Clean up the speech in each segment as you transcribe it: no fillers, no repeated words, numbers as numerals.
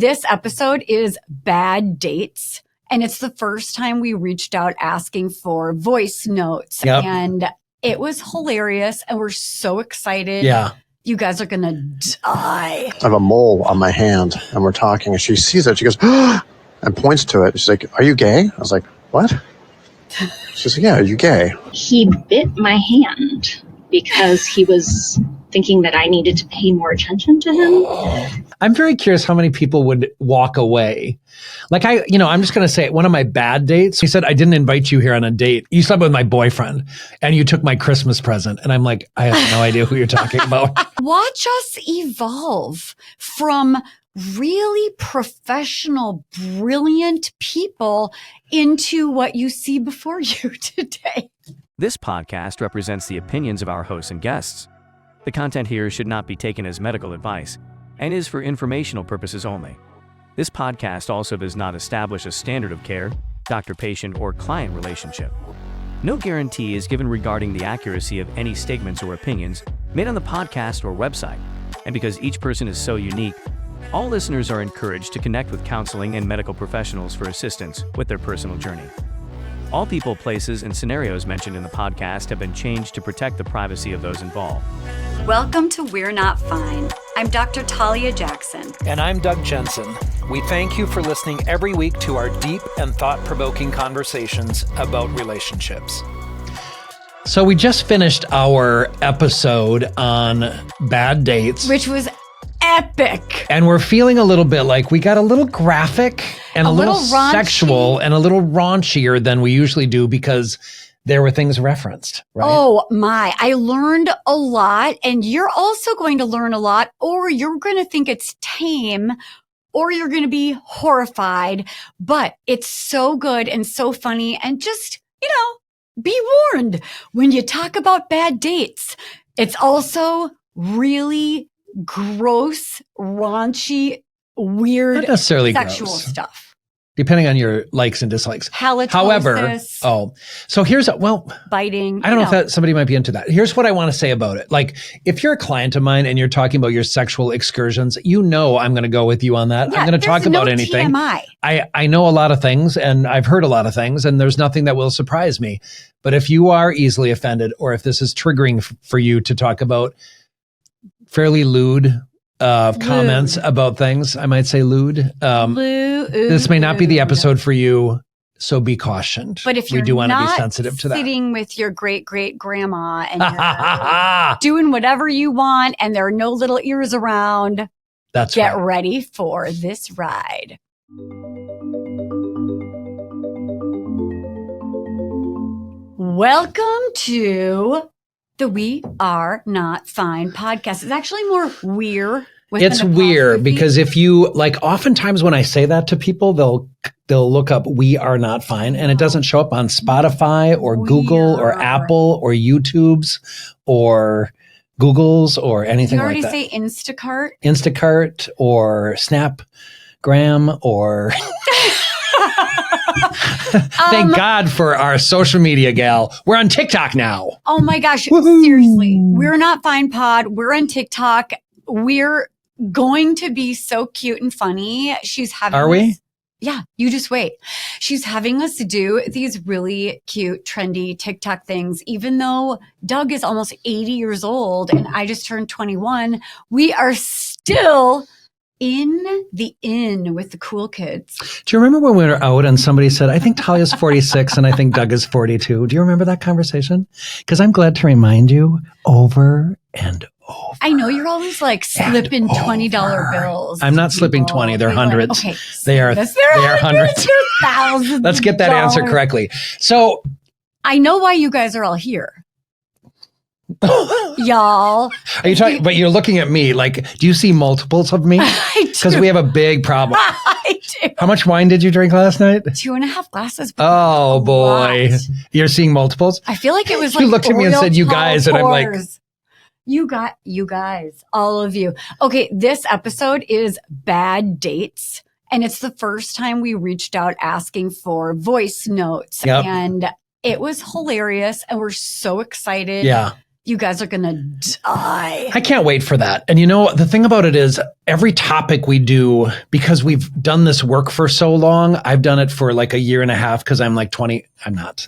This episode is bad dates, and it's the first time we reached out asking for voice notes. Yep. And it was hilarious, and we're so excited. Yeah. You guys are going to die. I have a mole on my hand, and we're talking, and she sees it. She goes, and points to it. She's like, "Are you gay?" I was like, "What?" She's like, "Yeah, are you gay?" He bit my hand because he was thinking that I needed to pay more attention to him. I'm very curious how many people would walk away. Like I'm just going to say one of my bad dates. He said, "I didn't invite you here on a date. You slept with my boyfriend and you took my Christmas present." And I'm like, I have no idea who you're talking about. Watch us evolve from really professional, brilliant people into what you see before you today. This podcast represents the opinions of our hosts and guests. The content here should not be taken as medical advice and is for informational purposes only. This podcast also does not establish a standard of care, doctor-patient, or client relationship. No guarantee is given regarding the accuracy of any statements or opinions made on the podcast or website. And because each person is so unique, all listeners are encouraged to connect with counseling and medical professionals for assistance with their personal journey. All people, places, and scenarios mentioned in the podcast have been changed to protect the privacy of those involved. Welcome to We're Not Fine. I'm Dr. Talia Jackson. And I'm Doug Jensen. We thank you for listening every week to our deep and thought-provoking conversations about relationships. So we just finished our episode on bad dates. Which was epic. And we're feeling a little bit like we got a little graphic and a little raunchy. sexual and a little raunchier than we usually do because there were things referenced, right? Oh my, I learned a lot, and you're also going to learn a lot, or you're going to think it's tame, or you're going to be horrified, but it's so good and so funny. And just, be warned when you talk about bad dates, it's also really gross, raunchy, weird, Not necessarily sexual gross. stuff. Depending on your likes and dislikes. Halitosis. However, so here's biting. I don't know if that somebody might be into that. Here's what I want to say about it. Like, if you're a client of mine and you're talking about your sexual excursions, I'm going to go with you on that. Yeah, I'm going to talk about no anything. TMI. I know a lot of things and I've heard a lot of things and there's nothing that will surprise me. But if you are easily offended or if this is triggering for you to talk about fairly lewd comments about things, I might say lewd. This may not be the episode for you, so be cautioned. But if we you're do want to be not sensitive to that. sitting with your great-great-grandma and you're doing whatever you want and there are no little ears around, get ready for this ride. Welcome to the We Are Not Fine podcast. It's actually more weird. It's weird because if you oftentimes when I say that to people, they'll look up We Are Not Fine and it doesn't show up on Spotify or Google or Apple or YouTube's or Google's or anything like that. You already say Instacart? Instacart or Snapgram or Thank God for our social media gal. We're on TikTok now. Oh my gosh. Woohoo. Seriously. We're Not Fine Pod. We're on TikTok. We're going to be so cute and funny. She's having Are we? Yeah, you just wait. She's having us do these really cute, trendy TikTok things. Even though Doug is almost 80 years old and I just turned 21, we are still in the inn with the cool kids. Do you remember when we were out and somebody said, I think Talia's 46 and I think Doug is 42? Do you remember that conversation? Because I'm glad to remind you over and over. I know you're always slipping $20 bills. I'm not slipping 20. They're hundreds. Okay. They are hundreds. They're thousands. Let's get that answer correctly. So I know why you guys are all here. Y'all. Are you talking, but you're looking at me do you see multiples of me? I do. Because we have a big problem. I do. How much wine did you drink last night? 2.5 glasses. Oh boy. Lot. You're seeing multiples? I feel like it was You looked at me and said, you guys, and I'm like, you guys, all of you. Okay. This episode is bad dates. And it's the first time we reached out asking for voice notes. Yep. And it was hilarious. And we're so excited. Yeah. You guys are going to die. I can't wait for that. And the thing about it is every topic we do, because we've done this work for so long, I've done it for like a year and a half because I'm like 20. I'm not.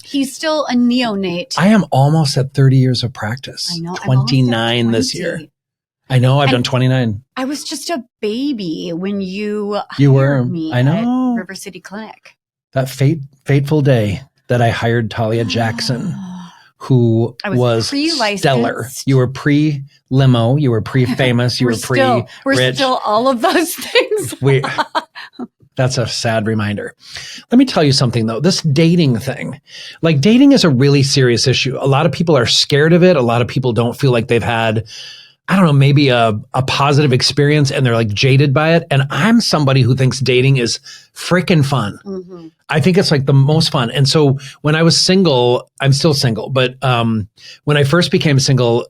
He's still a neonate. I am almost at 30 years of practice. I know. 29 this year. I know. I've done 29. I was just a baby when you were. hired me I know. at River City Clinic. That fateful day that I hired Talia Jackson. Who was stellar. You were pre-limo, you were pre-famous, you were pre-rich. We're still all of those things. That's a sad reminder. Let me tell you something, though. This dating thing, like dating is a really serious issue. A lot of people are scared of it. A lot of people don't feel like they've had, I don't know, maybe a positive experience and they're like jaded by it. And I'm somebody who thinks dating is freaking fun. Mm-hmm. I think it's like the most fun. And so when I was single, I'm still single, but when I first became single,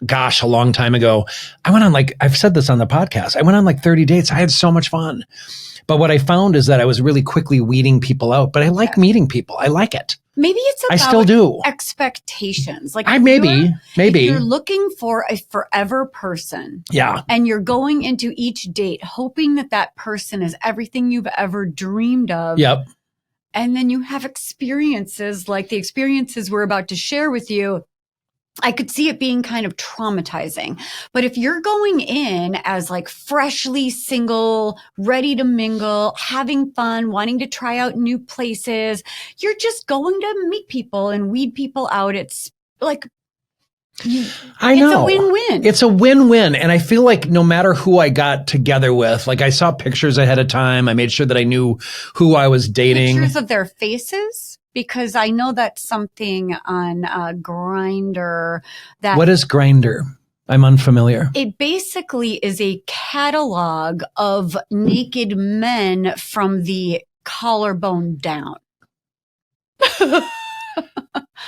gosh, a long time ago, I went on I've said this on the podcast, I went on 30 dates. I had so much fun. But what I found is that I was really quickly weeding people out, but I like meeting people. I like it. Maybe it's about I still do. Expectations. Like maybe if you're looking for a forever person. Yeah. And you're going into each date hoping that person is everything you've ever dreamed of. Yep. And then you have experiences like the experiences we're about to share with you. I could see it being kind of traumatizing. But if you're going in as freshly single, ready to mingle, having fun, wanting to try out new places, you're just going to meet people and weed people out. It's I know. It's a win-win. It's a win-win. And I feel like no matter who I got together with, I saw pictures ahead of time. I made sure that I knew who I was dating. Pictures of their faces? Because I know that's something on Grindr. What is Grindr? I'm unfamiliar. It basically is a catalog of naked men from the collarbone down.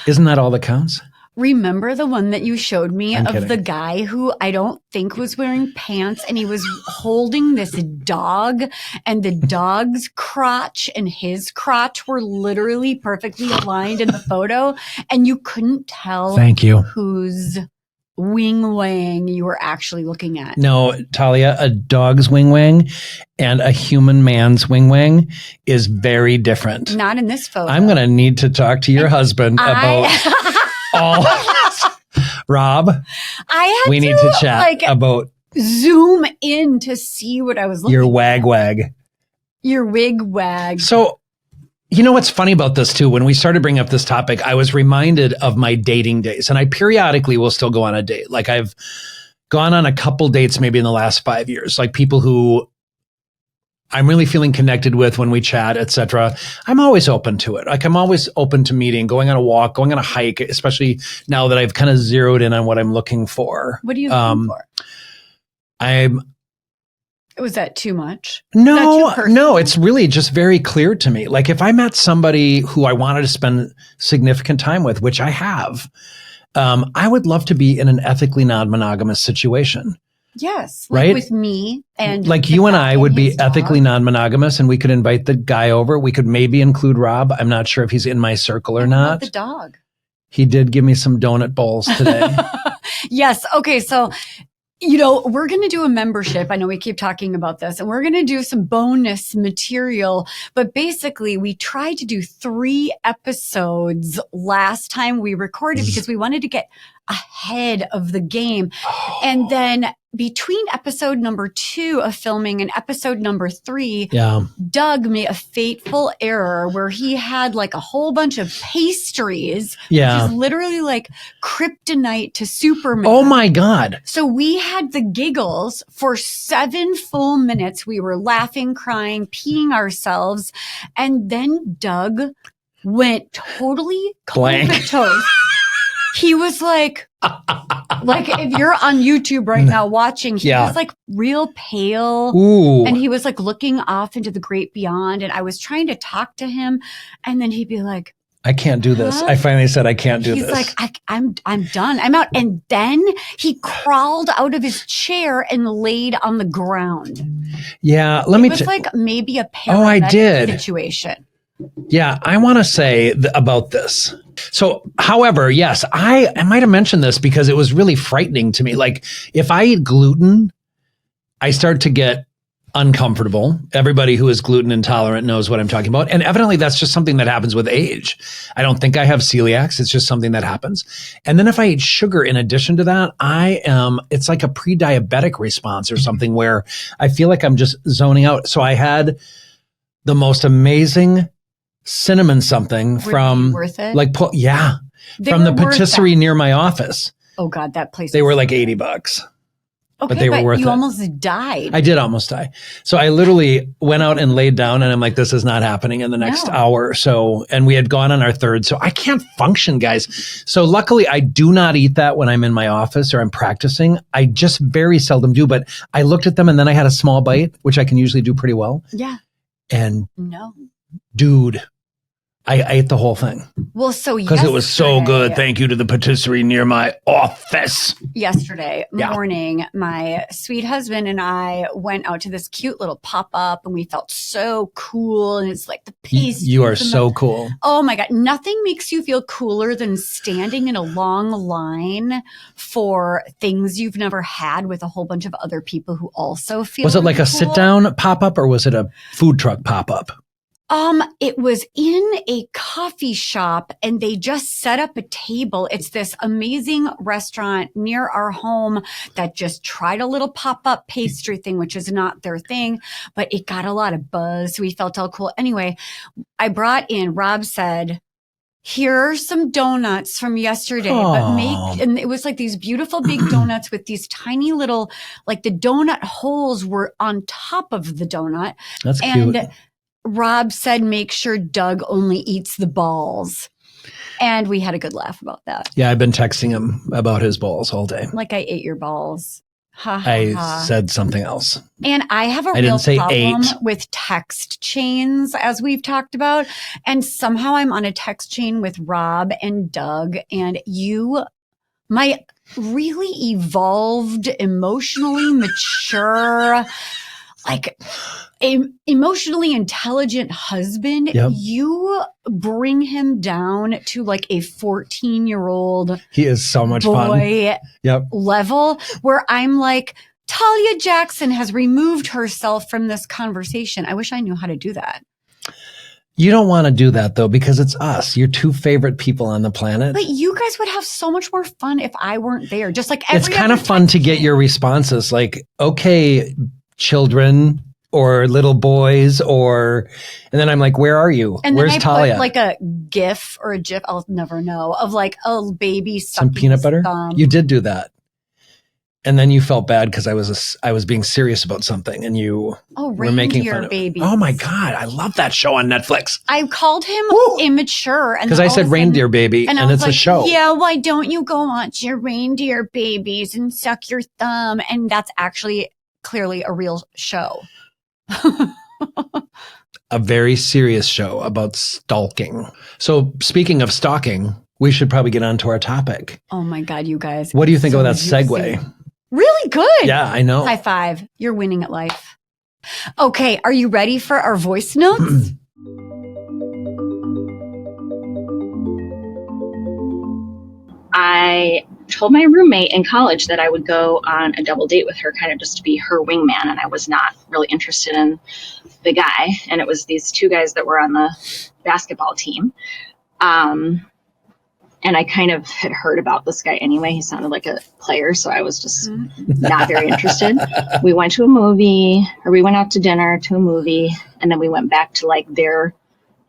Isn't that all that counts? Remember the one that you showed me I'm of kidding. the guy who I don't think was wearing pants and he was holding this dog and the dog's crotch and his crotch were literally perfectly aligned in the photo and you couldn't tell Thank you. whose wing wang you were actually looking at. No, Talia, a dog's wing wang and a human man's wing wang is very different. Not in this photo. I'm going to need to talk to your husband about all of this. Rob, we need to chat about zoom in to see what I was looking your at. wag. Your wig wag. So, you know what's funny about this too? When we started bringing up this topic, I was reminded of my dating days, and I periodically will still go on a date. I've gone on a couple dates maybe in the last 5 years, people who I'm really feeling connected with when we chat, etc. I'm always open to it. I'm always open to meeting, going on a walk, going on a hike, especially now that I've kind of zeroed in on what I'm looking for. What are you looking for? Was that too much? No, it's really just very clear to me. If I met somebody who I wanted to spend significant time with, which I have, I would love to be in an ethically non-monogamous situation. Yes. Right? With me and you and I would be ethically non-monogamous and we could invite the guy over. We could maybe include Rob. I'm not sure if he's in my circle or not. The dog. He did give me some donut bowls today. Yes. Okay. So, we're going to do a membership. I know we keep talking about this and we're going to do some bonus material, but basically we tried to do 3 episodes last time we recorded because we wanted to get ahead of the game. And then between episode number 2 of filming and episode number 3, Doug made a fateful error where he had a whole bunch of pastries, which is literally kryptonite to Superman. Oh my God. So we had the giggles for 7 full minutes. We were laughing, crying, peeing ourselves. And then Doug went totally comatose. He was if you're on YouTube right now watching, he was real pale. Ooh. And he was looking off into the great beyond. And I was trying to talk to him. And then he'd be like, I can't do this. I finally said, I can't do this. He's I'm done. I'm out. And then he crawled out of his chair and laid on the ground. Yeah. It was maybe a paramedic situation. Yeah, I want to say about this. So, however, yes, I might have mentioned this because it was really frightening to me. Like, if I eat gluten, I start to get uncomfortable. Everybody who is gluten intolerant knows what I'm talking about. And evidently, that's just something that happens with age. I don't think I have celiacs. It's just something that happens. And then if I eat sugar in addition to that, it's like a pre-diabetic response or something where I feel like I'm just zoning out. So I had the most amazing cinnamon something from worth it? From the patisserie near my office. Oh God, that place. They were like $80. Okay, but they were worth it. You almost died. I did almost die. So I literally went out and laid down and I'm like, this is not happening in the next hour or so. And we had gone on our third. So I can't function, guys. So luckily I do not eat that when I'm in my office or I'm practicing. I just very seldom do. But I looked at them and then I had a small bite, which I can usually do pretty well. Yeah. And no, dude, I ate the whole thing. Well, so because it was so good. Thank you to the patisserie near my office. Yesterday morning, my sweet husband and I went out to this cute little pop-up and we felt so cool. And it's like the pastries. You are so cool. Oh my God. Nothing makes you feel cooler than standing in a long line for things you've never had with a whole bunch of other people who also feel Was it like a cool. sit-down pop-up or was it a food truck pop-up? It was in a coffee shop and they just set up a table. It's this amazing restaurant near our home that just tried a little pop-up pastry thing, which is not their thing, but it got a lot of buzz. So we felt all cool. Anyway, Rob said, here are some donuts from yesterday, and it was like these beautiful big donuts with these tiny little, like the donut holes were on top of the donut. That's cute. Rob said, make sure Doug only eats the balls. And we had a good laugh about that. Yeah, I've been texting him about his balls all day. Like, I ate your balls. I said something else. And I have a real problem with text chains, as we've talked about. And somehow I'm on a text chain with Rob and Doug. And my really evolved, emotionally mature, like emotionally intelligent husband, you bring him down to like a 14-year-old he is so much boy fun level where I'm like, Talia Jackson has removed herself from this conversation. I wish I knew how to do that. You don't want to do that though, because it's us, your two favorite people on the planet. But you guys would have so much more fun if I weren't there. Just like it's kind of fun to get your responses like, okay, children or little boys and then I'm like, where are you? And where's then I Talia? put like a GIF or a GIF, I'll never know, of like a baby sucking some peanut butter. Thumb. You did do that. And then you felt bad because I was being serious about something and you were making fun of baby. Oh my God. I love that show on Netflix. I called him immature. Because I said reindeer baby and it's a show. Yeah, why don't you go watch your reindeer babies and suck your thumb? And that's actually clearly a real show. A very serious show about stalking. So speaking of stalking, we should probably get on to our topic. Oh my God, you guys. What do you think of that segue? Really good. Yeah, I know. High five. You're winning at life. Okay, are you ready for our voice notes? I told my roommate in college that I would go on a double date with her, kind of just to be her wingman, and I was not really interested in the guy. And it was these two guys that were on the basketball team. And I kind of had heard about this guy anyway. He sounded like a player, so I was just not very interested. We went to a movie, or we went out to dinner to a movie, and then we went back to like their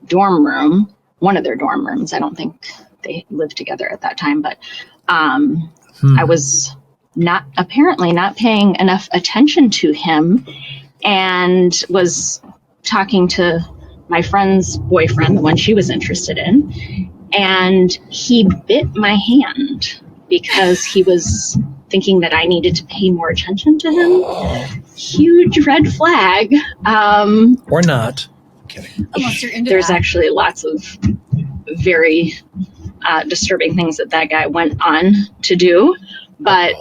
dorm room, one of their dorm rooms. I don't think they lived together at that time, but I was apparently not paying enough attention to him and was talking to my friend's boyfriend, the one she was interested in. And he bit my hand because he was thinking that I needed to pay more attention to him. Huge red flag. Or not. Kidding. Unless you're into There's that. actually lots of very disturbing things that guy went on to do. But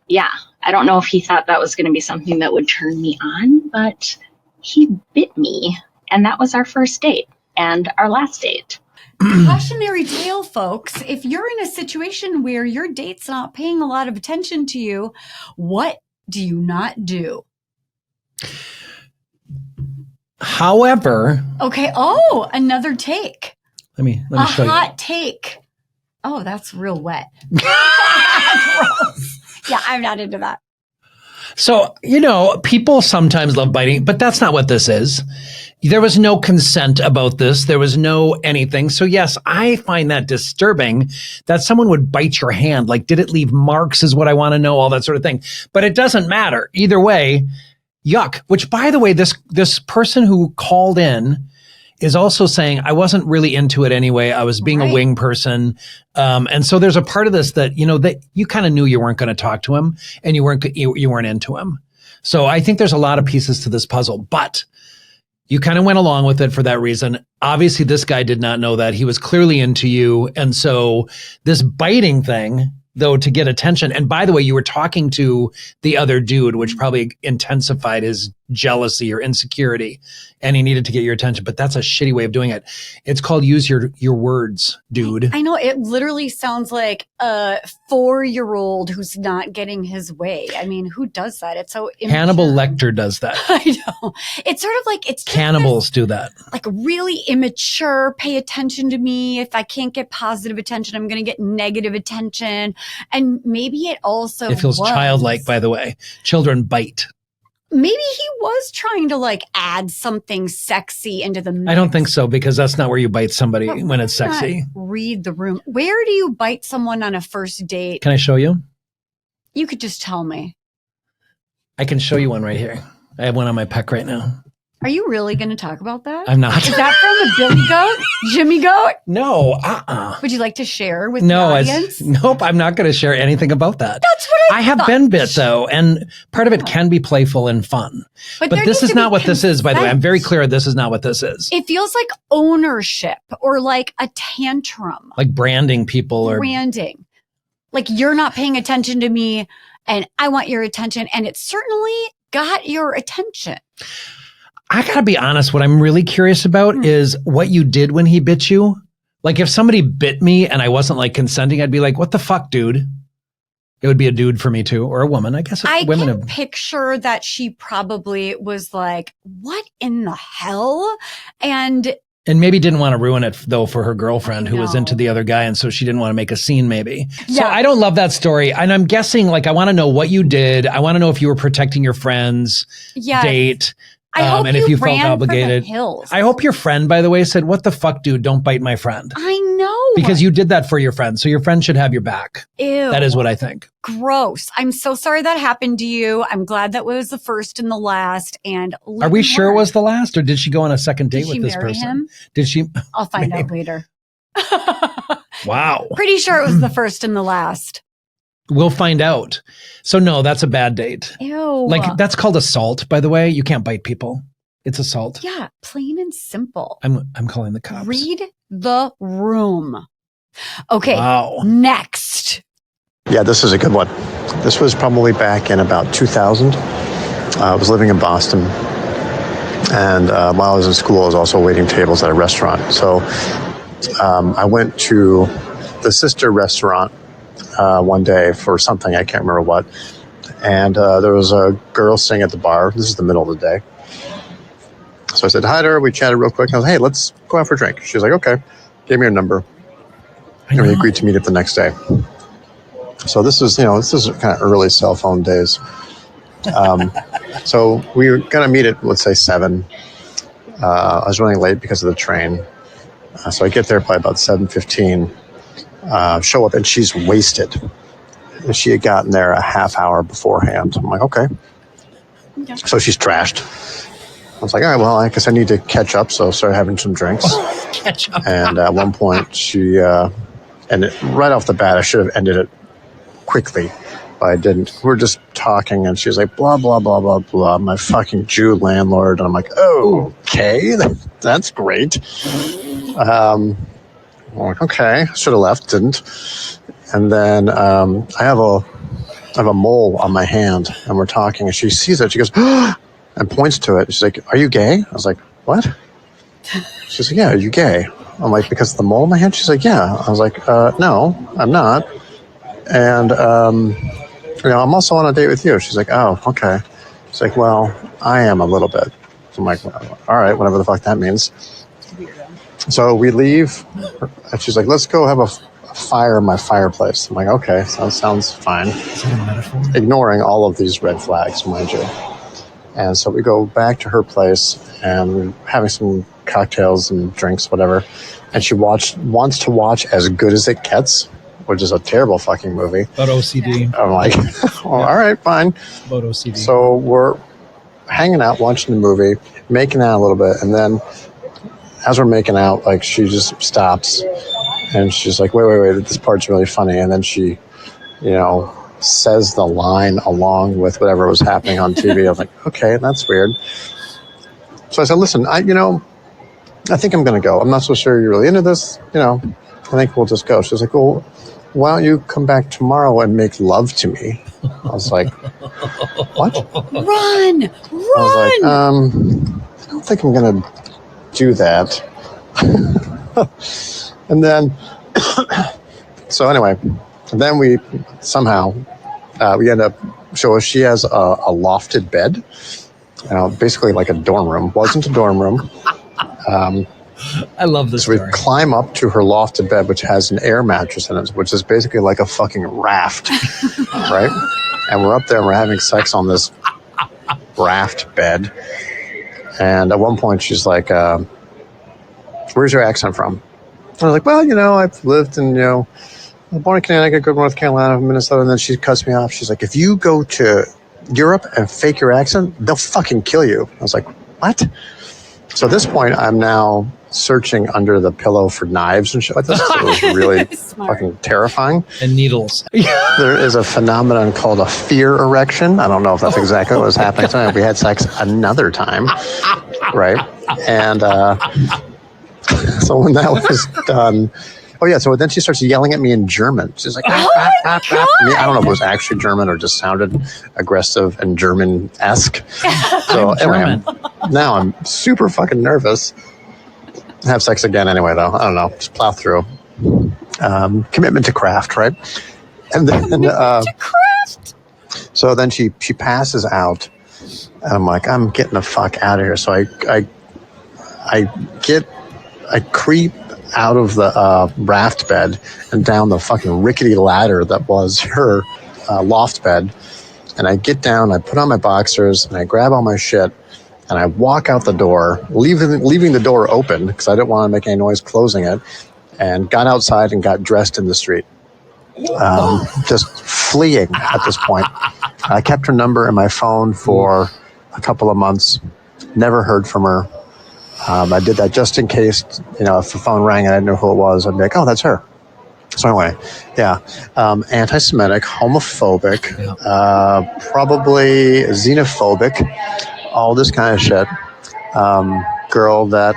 yeah, I don't know if he thought that was going to be something that would turn me on, but he bit me. And that was our first date. and our last date. Cautionary tale, folks. If you're in a situation where your date's not paying a lot of attention to you, what do you not do? However, okay. Oh, another take. let me a show you. hot take. Oh, that's real wet. Gross. Yeah, I'm not into that. So, people sometimes love biting, but that's not what this is. There was no consent about this. There was no anything. So yes, I find that disturbing that someone would bite your hand. Like, did it leave marks is what I want to know, all that sort of thing. But it doesn't matter. Either way, yuck. Which, by the way, this person who called in is also saying, I wasn't really into it anyway. I was being a wing person. And so there's a part of this that, that you kind of knew you weren't going to talk to him and you weren't into him. So I think there's a lot of pieces to this puzzle, but you kind of went along with it for that reason. Obviously, this guy did not know that. He was clearly into you. And so this biting thing, though, to get attention. And by the way, you were talking to the other dude, which probably intensified his jealousy or insecurity, and he needed to get your attention. But that's a shitty way of doing it. It's called use your words, dude. I know, it literally sounds like a 4-year-old who's not getting his way. I mean, who does that? It's so immature. Hannibal Lecter does that. I know. It's sort of like, it's cannibals do that. Like really immature, pay attention to me. If I can't get positive attention, I'm going to get negative attention. And maybe it also It feels childlike, by the way. Children bite. Maybe he was trying to like add something sexy into the mix. I don't think so, because that's not where you bite somebody when it's sexy. Read the room. Where do you bite someone on a first date? Can I show you? You could just tell me. I can show you one right here. I have one on my pec right now. Are you really going to talk about that? I'm not. Is that from the Billy Goat? Jimmy Goat? No. Would you like to share with the audience? Nope. I'm not going to share anything about that. That's what I have been bit, though, and part of it can be playful and fun. But this is not what this is, by the way. I'm very clear. This is not what this is. It feels like ownership or like a tantrum. Like branding people or branding. Like you're not paying attention to me and I want your attention. And it certainly got your attention. I got to be honest. What I'm really curious about is what you did when he bit you. Like if somebody bit me and I wasn't like consenting, I'd be like, what the fuck, dude? It would be a dude for me too, or a woman. I guess women can picture that she probably was like, what in the hell? And maybe didn't want to ruin it, though, for her girlfriend who was into the other guy. And so she didn't want to make a scene, maybe. Yeah. So I don't love that story. And I'm guessing, like, I want to know what you did. I want to know if you were protecting your friend's date. I hope and if you felt obligated. I hope your friend, by the way, said, what the fuck, dude? Don't bite my friend. I know. Because you did that for your friend. So your friend should have your back. Ew. That is what I think. Gross. I'm so sorry that happened to you. I'm glad that was the first and the last. And are we sure it was the last, or did she go on a second date with this person? Him? Did she? I'll find out later. Wow. Pretty sure it was the first and the last. We'll find out. So no, that's a bad date. Ew. Like that's called assault, by the way. You can't bite people. It's assault. Yeah, plain and simple. I'm calling the cops. Read the room. Okay. Wow. Next. Yeah, this is a good one. This was probably back in about 2000. I was living in Boston. And while I was in school, I was also waiting tables at a restaurant. So I went to the sister restaurant one day for something, I can't remember what. And there was a girl sitting at the bar. This is the middle of the day. So I said hi to her. We chatted real quick. I was like, hey, let's go out for a drink. She was like, okay. Gave me her number. And we agreed to meet up the next day. So this is kind of early cell phone days. So we were going to meet at, let's say, 7. I was running late because of the train. So I get there by about 7:15. Show up and she's wasted. And she had gotten there a half hour beforehand. I'm like, okay. Yeah. So she's trashed. I was like, all right, well, I guess I need to catch up. So I started having some drinks. Catch up. And at one point, she, right off the bat, I should have ended it quickly, but I didn't. We're just talking, and she was like, blah, blah, blah, blah, blah, my fucking Jew landlord. And I'm like, oh, okay, that's great. I'm like, okay, should have left, didn't. And then I have a mole on my hand, and we're talking, and she sees it. She goes, and points to it. She's like, are you gay? I was like, what? She's like, yeah, are you gay? I'm like, because of the mole in my head? She's like, yeah. I was like, no, I'm not. And, I'm also on a date with you. She's like, oh, okay. She's like, well, I am a little bit. So I'm like, well, all right, whatever the fuck that means. So we leave, and she's like, let's go have a fire in my fireplace. I'm like, okay, sounds fine. Is that a metaphor? Ignoring all of these red flags, mind you. And so we go back to her place, and we're having some cocktails and drinks, whatever. And she wants to watch As Good as It Gets, which is a terrible fucking movie. About OCD. I'm like, well, all right, fine. About OCD. So we're hanging out, watching the movie, making out a little bit, and then as we're making out, like, she just stops, and she's like, wait, this part's really funny. And then she, says the line along with whatever was happening on TV. I was like, okay, that's weird. So I said, listen, I think I'm going to go. I'm not so sure you're really into this. I think we'll just go. She's like, well, why don't you come back tomorrow and make love to me? I was like, what? Run! I was like, I don't think I'm going to do that. And then, so anyway, then we somehow, we end up, so she has a lofted bed, basically like a dorm room. Wasn't a dorm room. I love this So we story. climb up to her lofted bed, which has an air mattress in it, which is basically like a fucking raft, right? And we're up there and we're having sex on this raft bed. And at one point she's like, where's your accent from? I was like, well, I've lived in, I'm born in Connecticut, grew up in North Carolina, Minnesota. And then she cuts me off. She's like, if you go to Europe and fake your accent, they'll fucking kill you. I was like, what? So at this point, I'm now searching under the pillow for knives and shit like this. So it was really fucking terrifying. And needles. There is a phenomenon called a fear erection. I don't know if that's exactly what was happening tonight. We had sex another time, right? And so when that was done, so then she starts yelling at me in German. She's like, I don't know if it was actually German or just sounded aggressive and German-esque. So anyway, now I'm super fucking nervous. Have sex again anyway, though. I don't know. Just plow through. Commitment to craft, right? And then, so then she passes out. And I'm like, I'm getting the fuck out of here. So I creep out of the raft bed and down the fucking rickety ladder that was her loft bed. And I get down, I put on my boxers, and I grab all my shit, and I walk out the door, leaving the door open because I didn't want to make any noise closing it, and got outside and got dressed in the street. Just fleeing at this point. I kept her number in my phone for a couple of months, never heard from her. I did that just in case, if the phone rang and I didn't know who it was, I'd be like, oh, that's her. So anyway, anti-Semitic, homophobic, probably xenophobic, all this kind of shit. Girl that,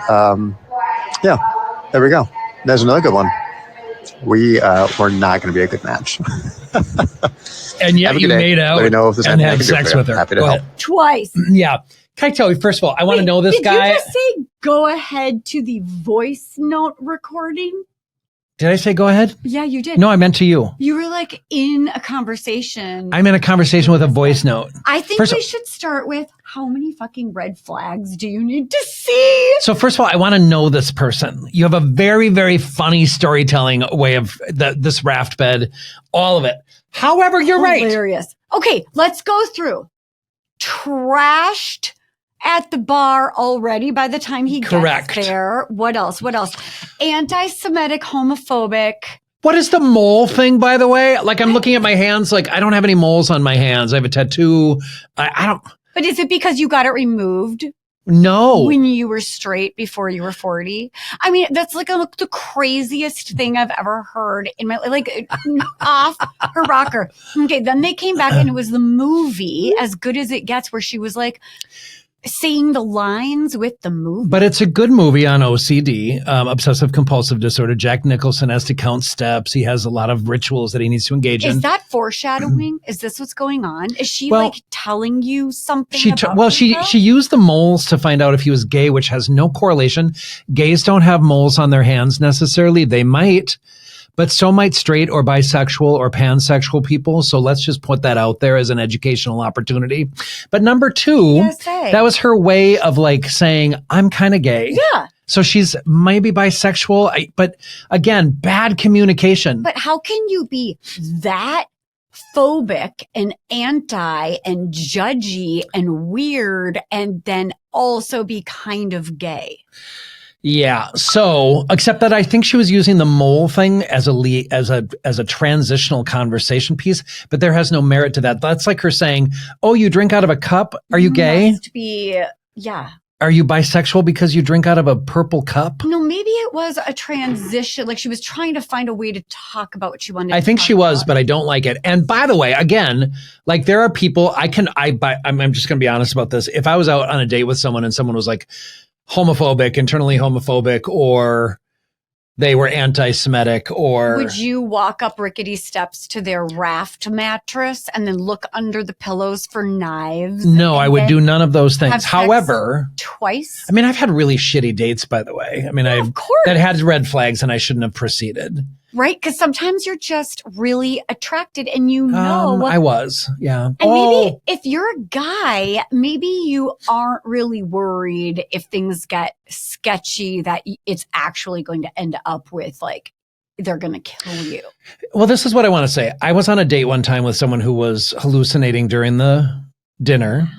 there we go. There's another good one. We're not going to be a good match. And yet you made out Let me know if there's and anything I had can do sex for you. with her. Happy to Go help. ahead. Twice. Yeah. Can I tell you, first of all, I want to know this guy. Did you just say go ahead to the voice note recording? Did I say go ahead? Yeah, you did. No, I meant to you. You were like in a conversation. I'm in a conversation with a voice note. I think we should start with how many fucking red flags do you need to see? So first of all, I want to know this person. You have a very, very funny storytelling way of this raft bed, all of it. However, you're right. Hilarious. Okay, let's go through. Trashed at the bar already by the time he gets there. What else? Anti-Semitic, homophobic. What is the mole thing, by the way? Like, I'm looking at my hands. Like, I don't have any moles on my hands. I have a tattoo. I don't. But is it because you got it removed? No. When you were straight before you were 40? I mean, that's like the craziest thing I've ever heard in my life. Like, off her rocker. Okay, then they came back and it was the movie As Good as It Gets, where she was like, saying the lines with the movie. But it's a good movie on OCD, obsessive compulsive disorder. Jack Nicholson has to count steps. He has a lot of rituals that he needs to engage in. Is that foreshadowing? Is this what's going on? Is she telling you something? She used the moles to find out if he was gay, which has no correlation. Gays don't have moles on their hands necessarily. They might, but so might straight or bisexual or pansexual people. So let's just put that out there as an educational opportunity. But number 2, that was her way of saying, I'm kind of gay. Yeah. So she's maybe bisexual, but again, bad communication. But how can you be that phobic and anti and judgy and weird and then also be kind of gay? Yeah. So, except that I think she was using the mole thing as a transitional conversation piece, but there has no merit to that. That's like her saying, "Oh, you drink out of a cup? Are you gay? Must be, yeah. Are you bisexual because you drink out of a purple cup?" No, maybe it was a transition. Like she was trying to find a way to talk about what she wanted. I think she was, but I don't like it. And by the way, again, there are people I'm just going to be honest about this. If I was out on a date with someone and someone was homophobic, internally homophobic, or they were anti-Semitic, or... Would you walk up rickety steps to their raft mattress and then look under the pillows for knives? No, I would do none of those things. However... Twice? I mean, I've had really shitty dates, by the way. I mean, of course. That had red flags and I shouldn't have proceeded. Right? Because sometimes you're just really attracted and you know. I was, yeah. And maybe if you're a guy, maybe you aren't really worried if things get sketchy that it's actually going to end up with they're going to kill you. Well, this is what I want to say. I was on a date one time with someone who was hallucinating during the dinner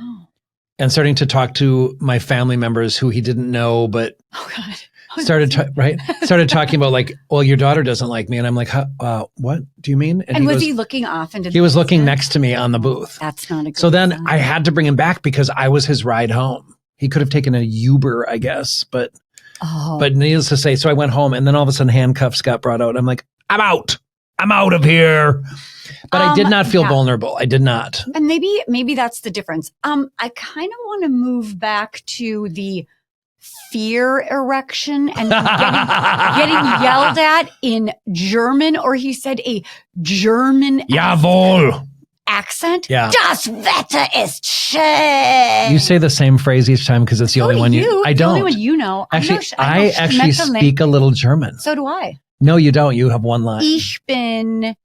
and starting to talk to my family members who he didn't know, but... Oh, God. Started talking about well, your daughter doesn't like me. And I'm like, what do you mean? And was he looking off into the He was looking next to me on the booth. That's not a good So then sign. I had to bring him back because I was his ride home. He could have taken a Uber, I guess, but needless to say, so I went home and then all of a sudden handcuffs got brought out. I'm like, I'm out of here. But I did not feel vulnerable. I did not. And maybe that's the difference. I kind of want to move back to the fear erection and getting yelled at in German, or he said a German Jawohl accent. Yeah. Das Wetter ist schön. You say the same phrase each time because it's the only one you. I don't. The only one you know. Actually, I actually speak a little German. So do I. No, you don't. You have one line. Ich bin.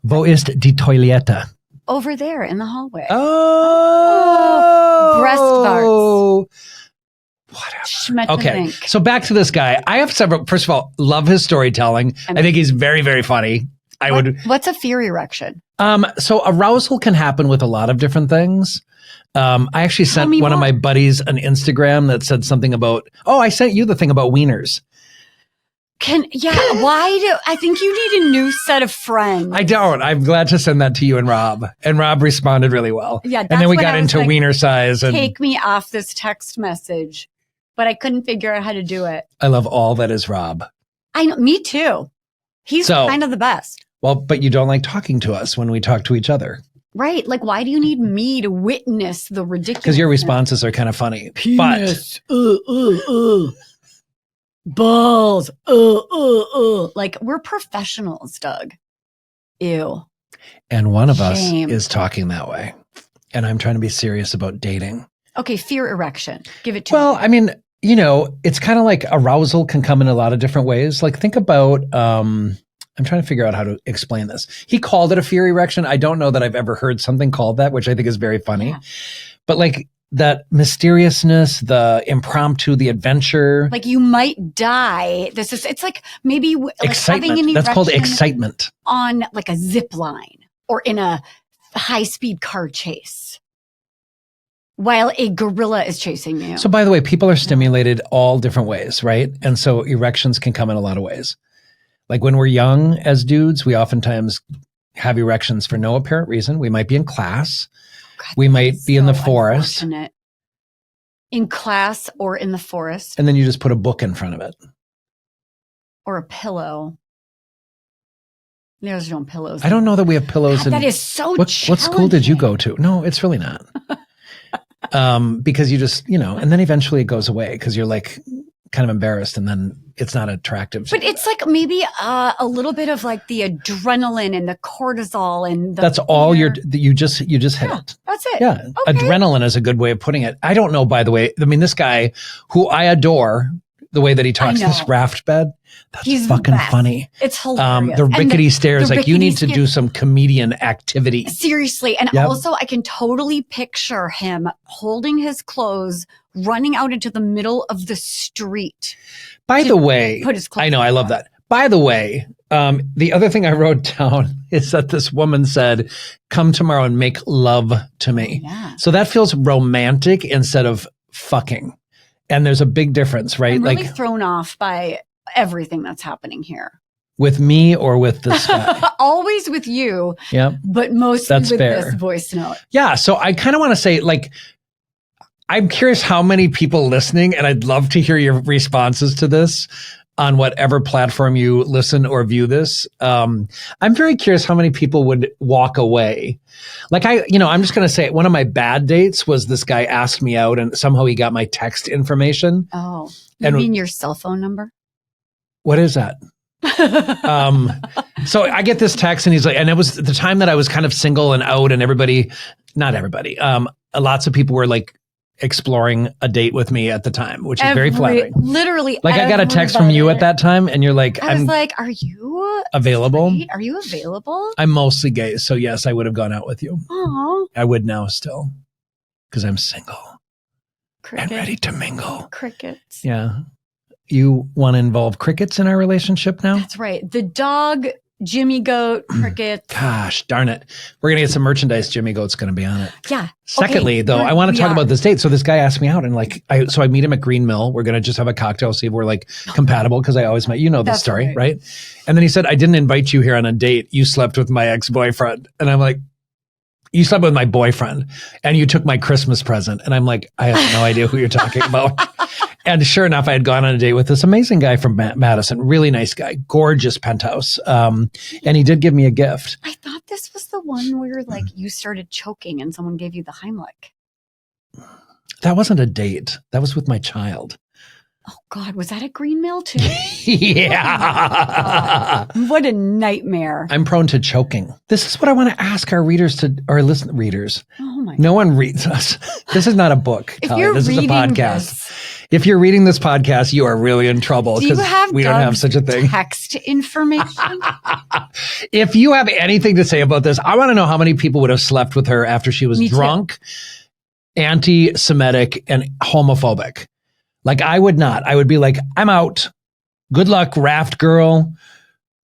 Wo ist die Toilette? Over there in the hallway. Oh. Breast farts. Whatever. Okay. So back to this guy. I have several. First of all, love his storytelling. I think he's very, very funny. What's a fear erection? So arousal can happen with a lot of different things. I actually sent one of my buddies an Instagram that said something about, I sent you the thing about wieners. I think you need a new set of friends. I don't. I'm glad to send that to you and Rob. And Rob responded really well. Yeah. And then we got into wiener size. And take me off this text message. But I couldn't figure out how to do it. I love all that is Rob. I know. Me too. He's kind of the best. Well, but you don't like talking to us when we talk to each other. Right. Why do you need me to witness the ridiculous? Because your responses are kind of funny. Penis. Balls. We're professionals, Doug. Ew. And one of us is talking that way. And I'm trying to be serious about dating. Okay, fear erection. Give it to me. Well, I mean, it's kind of like arousal can come in a lot of different ways. Think about, I'm trying to figure out how to explain this. He called it a fear erection. I don't know that I've ever heard something called that, which I think is very funny. Yeah. But that mysteriousness, the impromptu, the adventure. You might die. It's maybe excitement. Having an That's called excitement. On a zip line or in a high-speed car chase. While a gorilla is chasing you. So by the way, people are stimulated all different ways, right? And so erections can come in a lot of ways. When we're young as dudes, we oftentimes have erections for no apparent reason. We might be in class. God, we might be in the forest. In class or in the forest. And then you just put a book in front of it. Or a pillow. There's no pillows. I don't know that we have pillows. God, that is so What school did you go to? No, it's really not. Because you just, and then eventually it goes away because you're like kind of embarrassed and then it's not attractive. But it's like maybe a little bit of like the adrenaline and the cortisol and that's all you just hit it. That's it. Yeah. Okay. Adrenaline is a good way of putting it. I don't know, by the way. I mean, this guy who I adore, the way that he talks, this raft bed, that's fucking funny. It's hilarious. The rickety stairs, like you need to stairs. do some comedian activity. Seriously. And also I can totally picture him holding his clothes, running out into the middle of the street. By the way, put his clothes I know, I love that. By the way, the other thing I wrote down is that this woman said, come tomorrow and make love to me. Yeah. So that feels romantic instead of fucking. And there's a big difference, right? I'm really thrown off by everything that's happening here. With me or with this guy? Always with you. Yeah. But mostly That's with fair. this voice note. Yeah. So I kind of want to say, like, I'm curious how many people listening, and I'd love to hear your responses to this on whatever platform you listen or view this. I'm very curious how many people would walk away. Like I'm just going to say one of my bad dates was this guy asked me out and somehow he got my text information. Oh, you mean your cell phone number? What is that? So I get this text and he's like, and it was the time that I was kind of single and out and not everybody, lots of people were like exploring a date with me at the time, which is very flattering. Literally. Like I got a text from you at that time and you're like, I was like, are you available? straight? Are you available? I'm mostly gay. So yes, I would have gone out with you. Oh, I would now still because I'm single cricket. and ready to mingle. Crickets. Yeah. You want to involve crickets in our relationship now? That's right. The dog, Jimmy Goat, crickets. Gosh, darn it. We're going to get some merchandise. Jimmy Goat's going to be on it. Yeah. Secondly, though, I want to talk about this date. So this guy asked me out and so I meet him at Green Mill. We're going to just have a cocktail, see if we're like compatible. Cause I always met, this story, right? And then he said, I didn't invite you here on a date. You slept with my ex-boyfriend. And I'm like, you slept with my boyfriend and you took my Christmas present. And I'm like, I have no idea who you're talking about. And sure enough, I had gone on a date with this amazing guy from Madison, really nice guy, gorgeous penthouse. And he did give me a gift. I thought this was the one where like you started choking and someone gave you the Heimlich. That wasn't a date. That was with my child. Oh God, was that a Green Mill too? Yeah. Oh, what a nightmare. I'm prone to choking. This is what I want to ask our readers readers. Oh my No one reads us. This is not a book. If you're this is a reading podcast. If you're reading this podcast, you are really in trouble because we don't have such a thing. Text information. If you have anything to say about this, I want to know how many people would have slept with her after she was drunk, anti-Semitic, and homophobic. Like I would not. I would be like, I'm out. Good luck, raft girl.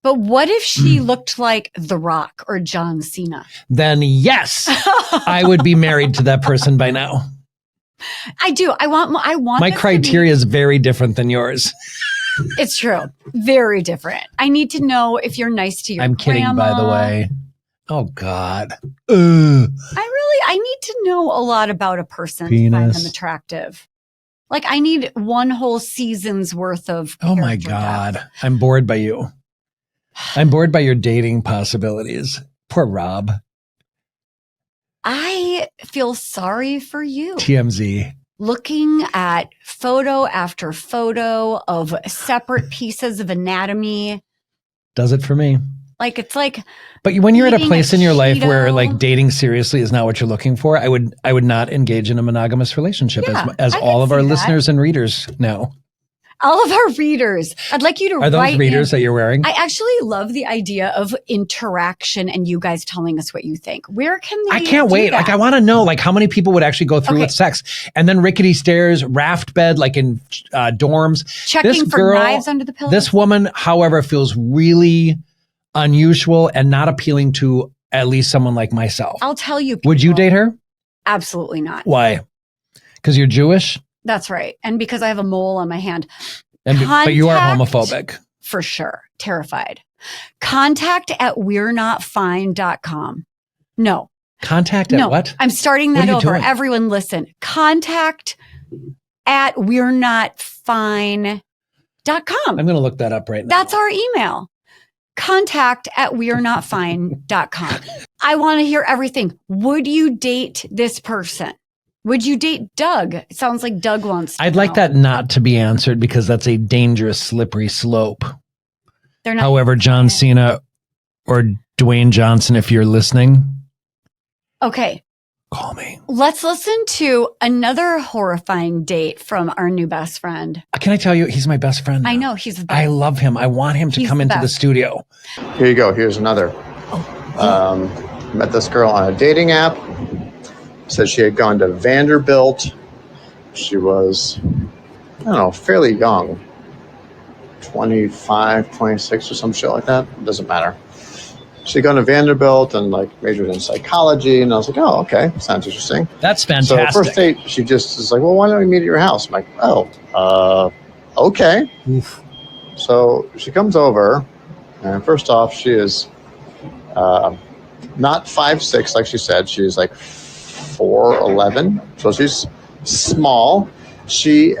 But what if she looked like The Rock or John Cena? Then yes, I would be married to that person by now. I do. I want my criteria is very different than yours. It's true. Very different. I need to know if you're nice to your I'm kidding, grandma. by the way. Oh God. I need to know a lot about a person to find them attractive. Like I need one whole season's worth of. Oh my God. Depth. I'm bored by you. I'm bored by your dating possibilities. Poor Rob. I feel sorry for you. TMZ. Looking at photo after photo of separate pieces of anatomy. Does it for me. Like, it's like. But when you're at a place in your life where like dating seriously is not what you're looking for, I would not engage in a monogamous relationship as all of our listeners and readers know. All of our readers. I'd like you to write. Are those readers that you're wearing? I actually love the idea of interaction and you guys telling us what you think. Where can they? I can't wait. That? Like, I want to know like how many people would actually go through with sex, and then rickety stairs, raft bed, like in dorms. Checking for knives under the pillow. This woman, however, feels really unusual and not appealing to at least someone like myself. I'll tell you. Would you date her? Absolutely not. Why? Because you're Jewish? That's right. And because I have a mole on my hand. But you are homophobic. For sure. Terrified. Contact@we'renotfine.com. No. Contact at what? I'm starting that over. Everyone listen. Contact@we'renotfine.com. I'm going to look that up right now. That's our email. Contact@we'renotfine.com. I want to hear everything. Would you date this person? Would you date Doug? It sounds like Doug wants to I'd like know. that not to be answered because that's a dangerous, slippery slope. They're not. However, John Cena or Dwayne Johnson, if you're listening, Okay. call me. Let's listen to another horrifying date from our new best friend. Can I tell you, he's my best friend now. I know, he's the best. I love him. I want him to He's come the into the best. studio. Here you go. Here's another. Met this girl on a dating app. Said she had gone to Vanderbilt. She was, I don't know, fairly young. 25, 26 or some shit like that. It doesn't matter. She'd gone to Vanderbilt and like majored in psychology. And I was like, oh, okay. Sounds interesting. That's So fantastic. first date, she just is like, well, why don't we meet at your house? I'm like, oh, okay. Oof. So she comes over, and first off, she is not 5'6", like she said. She's like 4'11", so she's small. She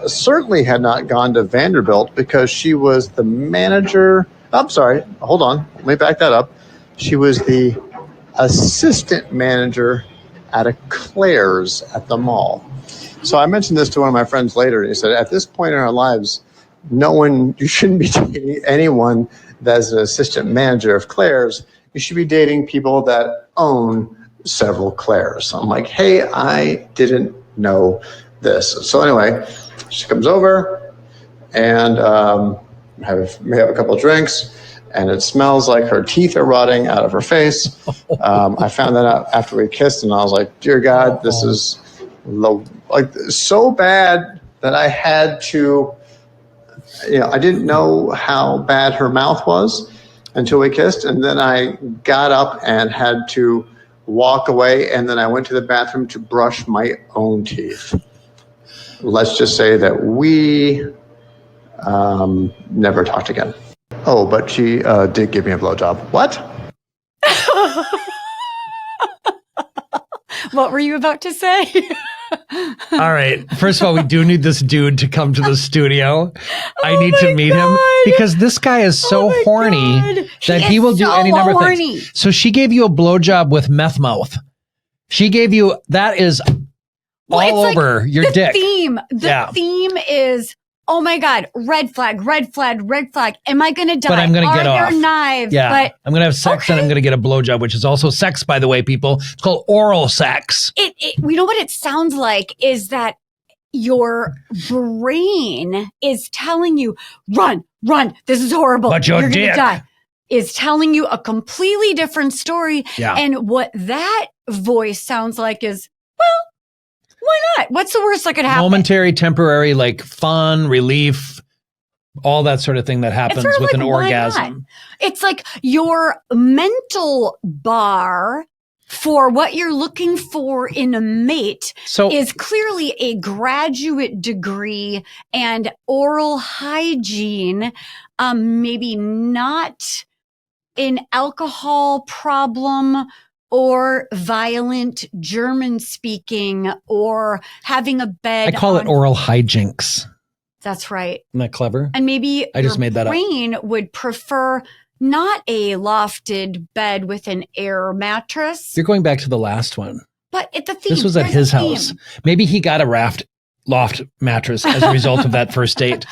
certainly had not gone to Vanderbilt because she was the manager. I'm sorry, hold on. Let me back that up. She was the assistant manager at a Claire's at the mall. So I mentioned this to one of my friends later, and he said, at this point in our lives, you shouldn't be dating anyone that's an assistant manager of Claire's. You should be dating people that own several Claire's. I'm like, hey, I didn't know this. So anyway, she comes over and we have a couple of drinks, and it smells like her teeth are rotting out of her face. I found that out after we kissed, and I was like, dear God, this is so bad that I had to, I didn't know how bad her mouth was until we kissed. And then I got up and had to walk away. And then I went to the bathroom to brush my own teeth. Let's just say that we never talked again. Oh, but she did give me a blowjob. What? What were you about to say? All right. First of all, we do need this dude to come to the studio. I need to meet him because this guy is so horny that he will do any number of things. So she gave you a blowjob with meth mouth. She gave you, that is all over your dick. The theme is, oh my God, red flag, red flag, red flag. Am I going to die? But I'm going to get off. Are there knives? Yeah. But, I'm going to have sex and I'm going to get a blowjob, which is also sex, by the way, people. It's called oral sex. We know what it sounds like is that your brain is telling you, run, this is horrible. But your You're going dick to die. Is telling you a completely different story. Yeah. And what that voice sounds like is, well, why not? What's the worst that could happen? Momentary, temporary, like fun, relief, all that sort of thing that happens sort of with like, an why orgasm. not? It's like your mental bar for what you're looking for in a mate is clearly a graduate degree and oral hygiene, maybe not an alcohol problem or violent German speaking or having a bed. I call it oral hijinks. That's right. Isn't that clever? And maybe I just made that up. Your brain would prefer not a lofted bed with an air mattress. You're going back to the last one. But it's a theme. This was at his house. Maybe he got a loft mattress as a result of that first date.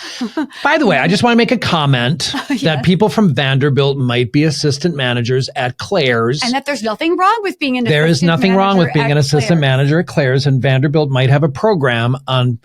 By the way, I just want to make a comment that people from Vanderbilt might be assistant managers at Claire's. And that there's nothing wrong with being an assistant manager. There is nothing wrong with being an assistant manager at Claire's, and Vanderbilt might have a program on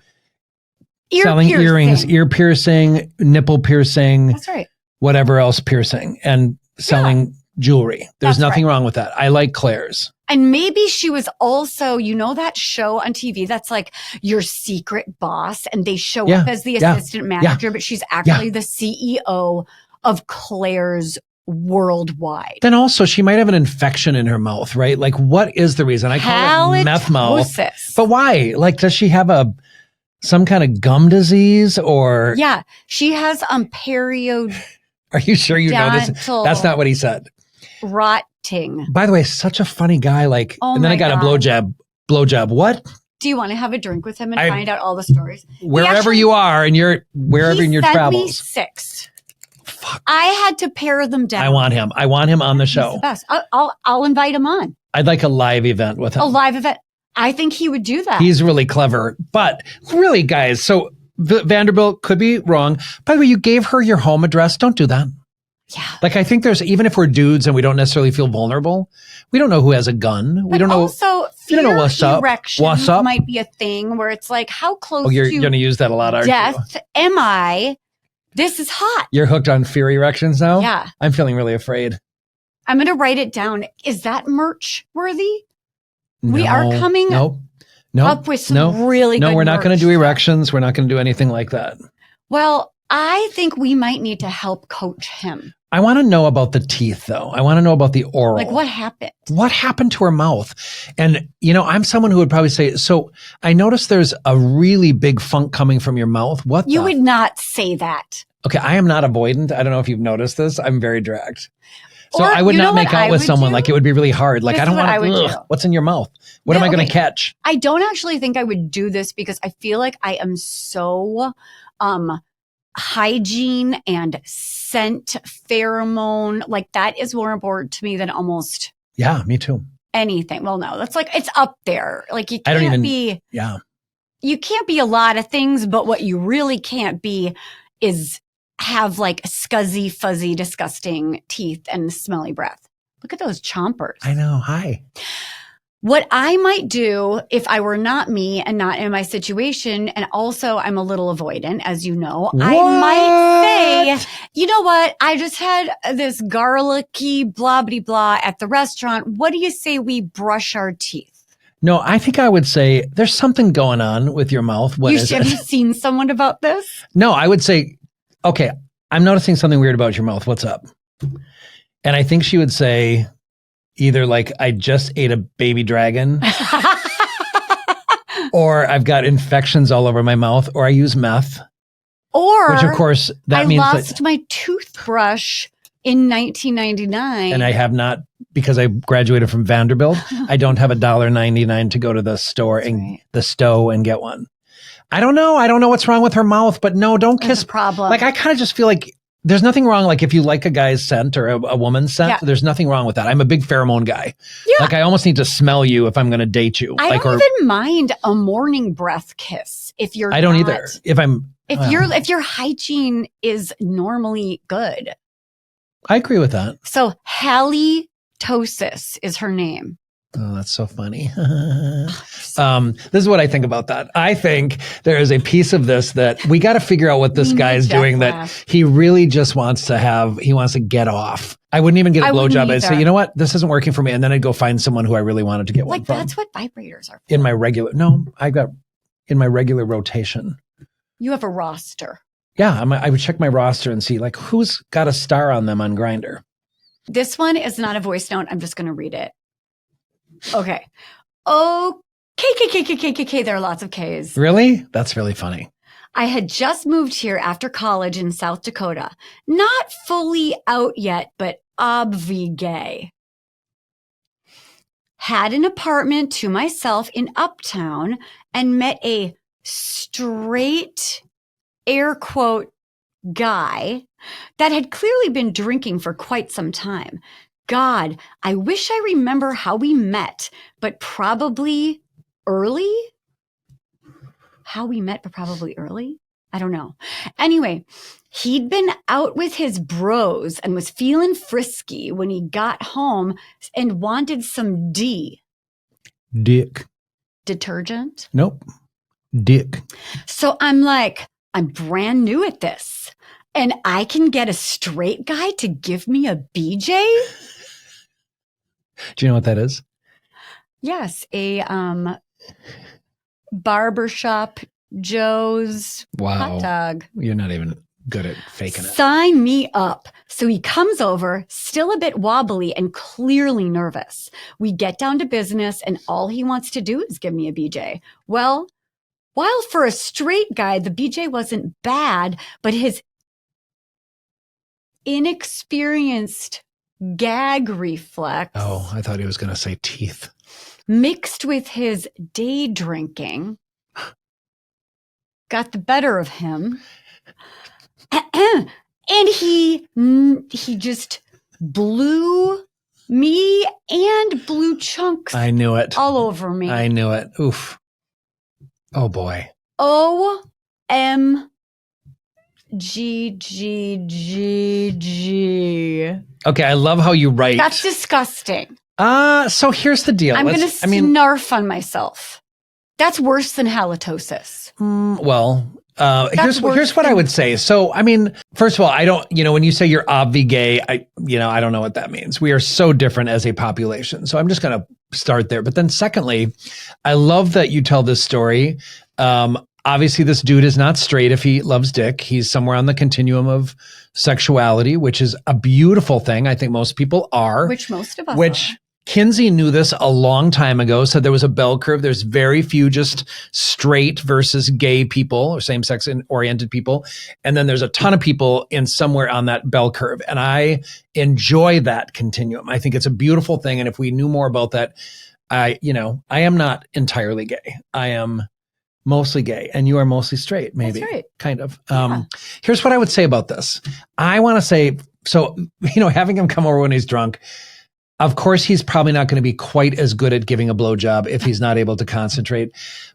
selling earrings, ear piercing, nipple piercing. That's right. Whatever else piercing, and selling jewelry. There's nothing wrong with that. I like Claire's. And maybe she was also, that show on TV that's like your secret boss, and they show up as the assistant manager, but she's actually the CEO of Claire's worldwide. Then also she might have an infection in her mouth, right? Like, what is the reason? I call it meth mouth. But why? Like, does she have some kind of gum disease or? Yeah, she has period. Are you sure you know this? That's not what he said. Rotting. By the way, such a funny guy. And then I got a blowjob. What? Do you want to have a drink with him and find out all the stories? Wherever you are and wherever in your travels. Me 6. Fuck. I had to pare them down. I want him on the show. He's the best. I'll invite him on. I'd like a live event with him. A live event. I think he would do that. He's really clever. But really, guys, so Vanderbilt could be wrong. By the way, you gave her your home address. Don't do that. Yeah. Like, I think there's, even if we're dudes and we don't necessarily feel vulnerable, we don't know who has a gun. We don't know. Also, you don't know what's up. What's up might be a thing where it's like, how close you're to going to use that a lot, aren't death am I? This is hot. You're hooked on fear erections now? Yeah. I'm feeling really afraid. I'm going to write it down. Is that merch worthy? No, we are coming up with some really good No, we're not going to do merch. erections. We're not going to do anything like that. Well, I think we might need to help coach him. I want to know about the teeth, though. I want to know about the oral. Like, what happened? What happened to her mouth? And, I'm someone who would probably say, so I noticed there's a really big funk coming from your mouth. What You would not say that. Okay, I am not avoidant. I don't know if you've noticed this. I'm very direct. So Or, I would you know not make what out I with would someone. do? Like, it would be really hard. Like, This I don't is what I would want do. what's in your mouth? What am I going to catch? I don't actually think I would do this because I feel like I am so hygiene and scent pheromone. Like, that is more important to me than almost Yeah, me too. anything. Well, no, that's like, it's up there. Like, you I don't can't even- be, Yeah. you can't be a lot of things, but what you really can't be is have like scuzzy, fuzzy, disgusting teeth and smelly breath. Look at those chompers. I know. Hi. What I might do if I were not me and not in my situation, and also I'm a little avoidant, as you know, I might say, you know what? I just had this garlicky blah, blah, blah at the restaurant. What do you say we brush our teeth? No, I think I would say there's something going on with your mouth. What is Have it? you seen someone about this? No, I would say, okay, I'm noticing something weird about your mouth. What's up? And I think she would say either like, I just ate a baby dragon, or I've got infections all over my mouth, or I use meth. Or Which, of course, that I means lost that, my toothbrush in 1999. and I have not, because I graduated from Vanderbilt, I don't have $1.99 to go to the store the stow and get one. I don't know. I don't know what's wrong with her mouth, but no, don't There's kiss. a problem. Like, I kind of just feel like there's nothing wrong. Like, if you like a guy's scent or a woman's scent, Yeah. there's nothing wrong with that. I'm a big pheromone guy. Yeah. Like, I almost need to smell you if I'm going to date you. I like, don't even mind a morning breath kiss if you're I don't not, either. If your hygiene is normally good. I agree with that. So halitosis is her name. Oh, that's so funny. This is what I think about that. I think there is a piece of this that we got to figure out what this We guy's need Jeff doing, that laugh. he really just wants to get off. I wouldn't even get a I wouldn't blowjob. I'd say, either. you know what? This isn't working for me. And then I'd go find someone who I really wanted to get one Like, from. that's what vibrators are for. In my regular, no, I got in my regular rotation. You have a roster. Yeah, I would check my roster and see like who's got a star on them on Grindr. This one is not a voice note. I'm just going to read it. Okay. Oh, K. There are lots of Ks. Really? That's really funny. I had just moved here after college in South Dakota. Not fully out yet, but obvi gay. Had an apartment to myself in Uptown and met a straight, air quote, guy that had clearly been drinking for quite some time. God, I wish I remember how we met, but probably early? How we met, but probably early? I don't know. Anyway, he'd been out with his bros and was feeling frisky when he got home and wanted some Dick. detergent. Nope. Dick. So I'm like, I'm brand new at this, and I can get a straight guy to give me a BJ? Do you know what that is? Yes, a barbershop Joe's hot dog. You're not even good at faking it. Sign me up. So he comes over, still a bit wobbly and clearly nervous. We get down to business, and all he wants to do is give me a BJ. Well, while for a straight guy, the BJ wasn't bad, but his inexperienced gag reflex Oh, I thought he was going to say teeth. mixed with his day drinking got the better of him. And he just blew Me and blue chunks I knew it. all over me. I knew it. Oof. Oh boy. OMG. Okay, I love how you write. That's disgusting. So here's the deal. I'm going to snarf on myself. That's worse than halitosis. Here's what I would say. So, I mean, first of all, I don't, when you say you're obvi gay, I don't know what that means. We are so different as a population. So I'm just going to start there. But then secondly, I love that you tell this story. Obviously this dude is not straight if he loves dick. He's somewhere on the continuum of sexuality, which is a beautiful thing. I think most people are. Which most of us are. Kinsey knew this a long time ago, said there was a bell curve. There's very few just straight versus gay people or same-sex oriented people. And then there's a ton of people in somewhere on that bell curve. And I enjoy that continuum. I think it's a beautiful thing. And if we knew more about that, I am not entirely gay. I am mostly gay and you are mostly straight, maybe. That's right. Kind of. Here's what I would say about this. I want to say, so, having him come over when he's drunk, of course, he's probably not going to be quite as good at giving a blowjob if he's not able to concentrate.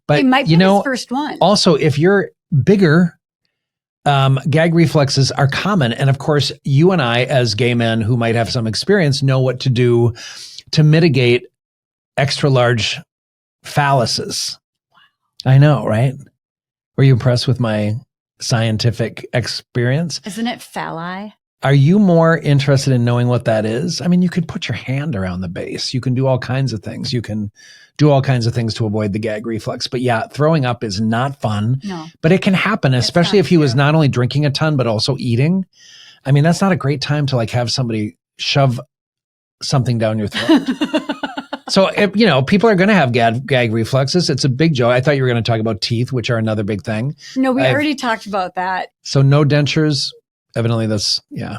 But it might be his first one. Also, if you're bigger, gag reflexes are common. And of course, you and I, as gay men who might have some experience, know what to do to mitigate extra large phalluses. I know, right? Were you impressed with my scientific experience? Isn't it phalli? Are you more interested in knowing what that is? I mean, you could put your hand around the base. You can do all kinds of things. You can do all kinds of things to avoid the gag reflex. But yeah, throwing up is not fun. No. But it can happen, especially if he was not only drinking a ton, but also eating. I mean, that's not a great time to have somebody shove something down your throat. So, people are going to have gag reflexes. It's a big joke. I thought you were going to talk about teeth, which are another big thing. No, we already talked about that. So no dentures. Evidently that's, yeah.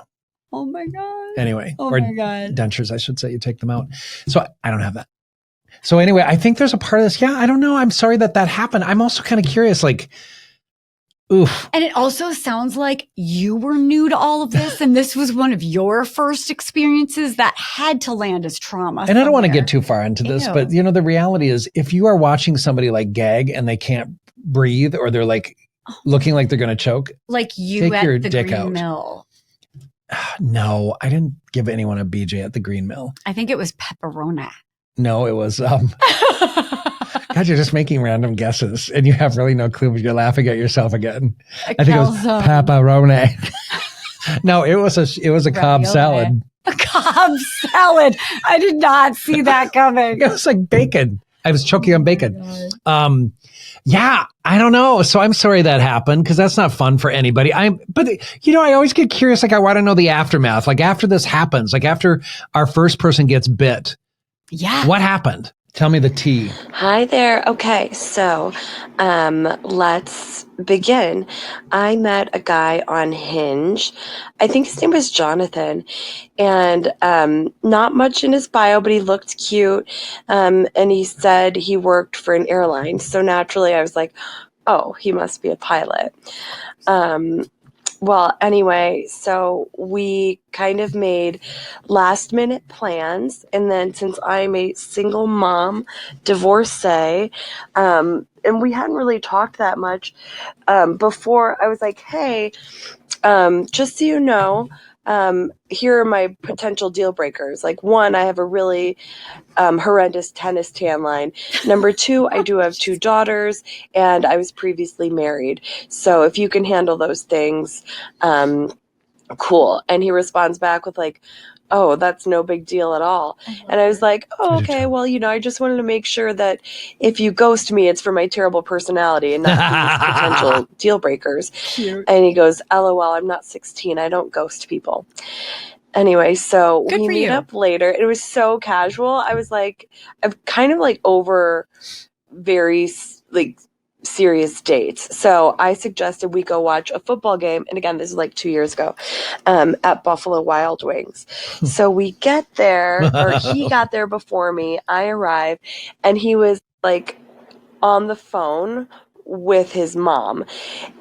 Oh my God. Anyway. Oh my God. Dentures, I should say. You take them out. So I don't have that. So anyway, I think there's a part of this. Yeah, I don't know. I'm sorry that happened. I'm also kind of curious, oof. And it also sounds like you were new to all of this and this was one of your first experiences that had to land as trauma. And I don't want to get too far into this, but the reality is if you are watching somebody gag and they can't breathe or they're looking like they're going to choke. Like you take at your the dick Green out. Mill. No, I didn't give anyone a BJ at the Green Mill. I think it was pepperoni. No, it was, God, you're just making random guesses and you have really no clue, but you're laughing at yourself again. I think it was pepperoni. No, it was a Cobb salad. A Cobb salad. I did not see that coming. It was like bacon. I was choking on bacon. Yeah, I don't know. So I'm sorry that happened because that's not fun for anybody. But I always get curious. I want to know the aftermath. After this happens, after our first person gets bit. Yeah. What happened? Tell me the tea. Hi there. Okay, so let's begin. I met a guy on Hinge. I think his name was Jonathan, and not much in his bio, but he looked cute. And he said he worked for an airline. So naturally, I was like, oh, he must be a pilot. Well, anyway, so we kind of made last minute plans. And then since I'm a single mom, divorcee, and we hadn't really talked that much before, I was like, hey, just so you know, here are my potential deal breakers. One, I have a really horrendous tennis tan line. Number two, I do have 2 daughters and I was previously married. So if you can handle those things, cool. And he responds back with oh, that's no big deal at all. And I was like, oh, okay, well, I just wanted to make sure that if you ghost me, it's for my terrible personality and not these potential deal breakers. Cute. And he goes, LOL, I'm not 16. I don't ghost people. Anyway, so we meet up later. It was so casual. I was I'm kind of over very serious dates. So I suggested we go watch a football game. And again, this is 2 years ago, at Buffalo Wild Wings. So we get there, or he got there before me. I arrive and he was on the phone with his mom.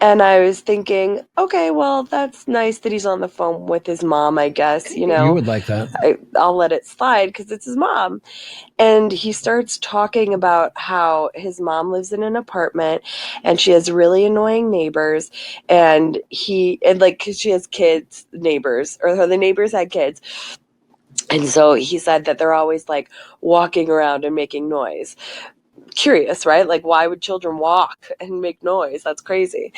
And I was thinking, okay, well, that's nice that he's on the phone with his mom, I guess. You know, You would like that. I'll let it slide because it's his mom. And he starts talking about how his mom lives in an apartment and she has really annoying neighbors. And cause she has kids, neighbors, or the neighbors had kids. And so he said that they're always like walking around and making noise. Curious, right? Like, why would children walk and make noise? That's crazy.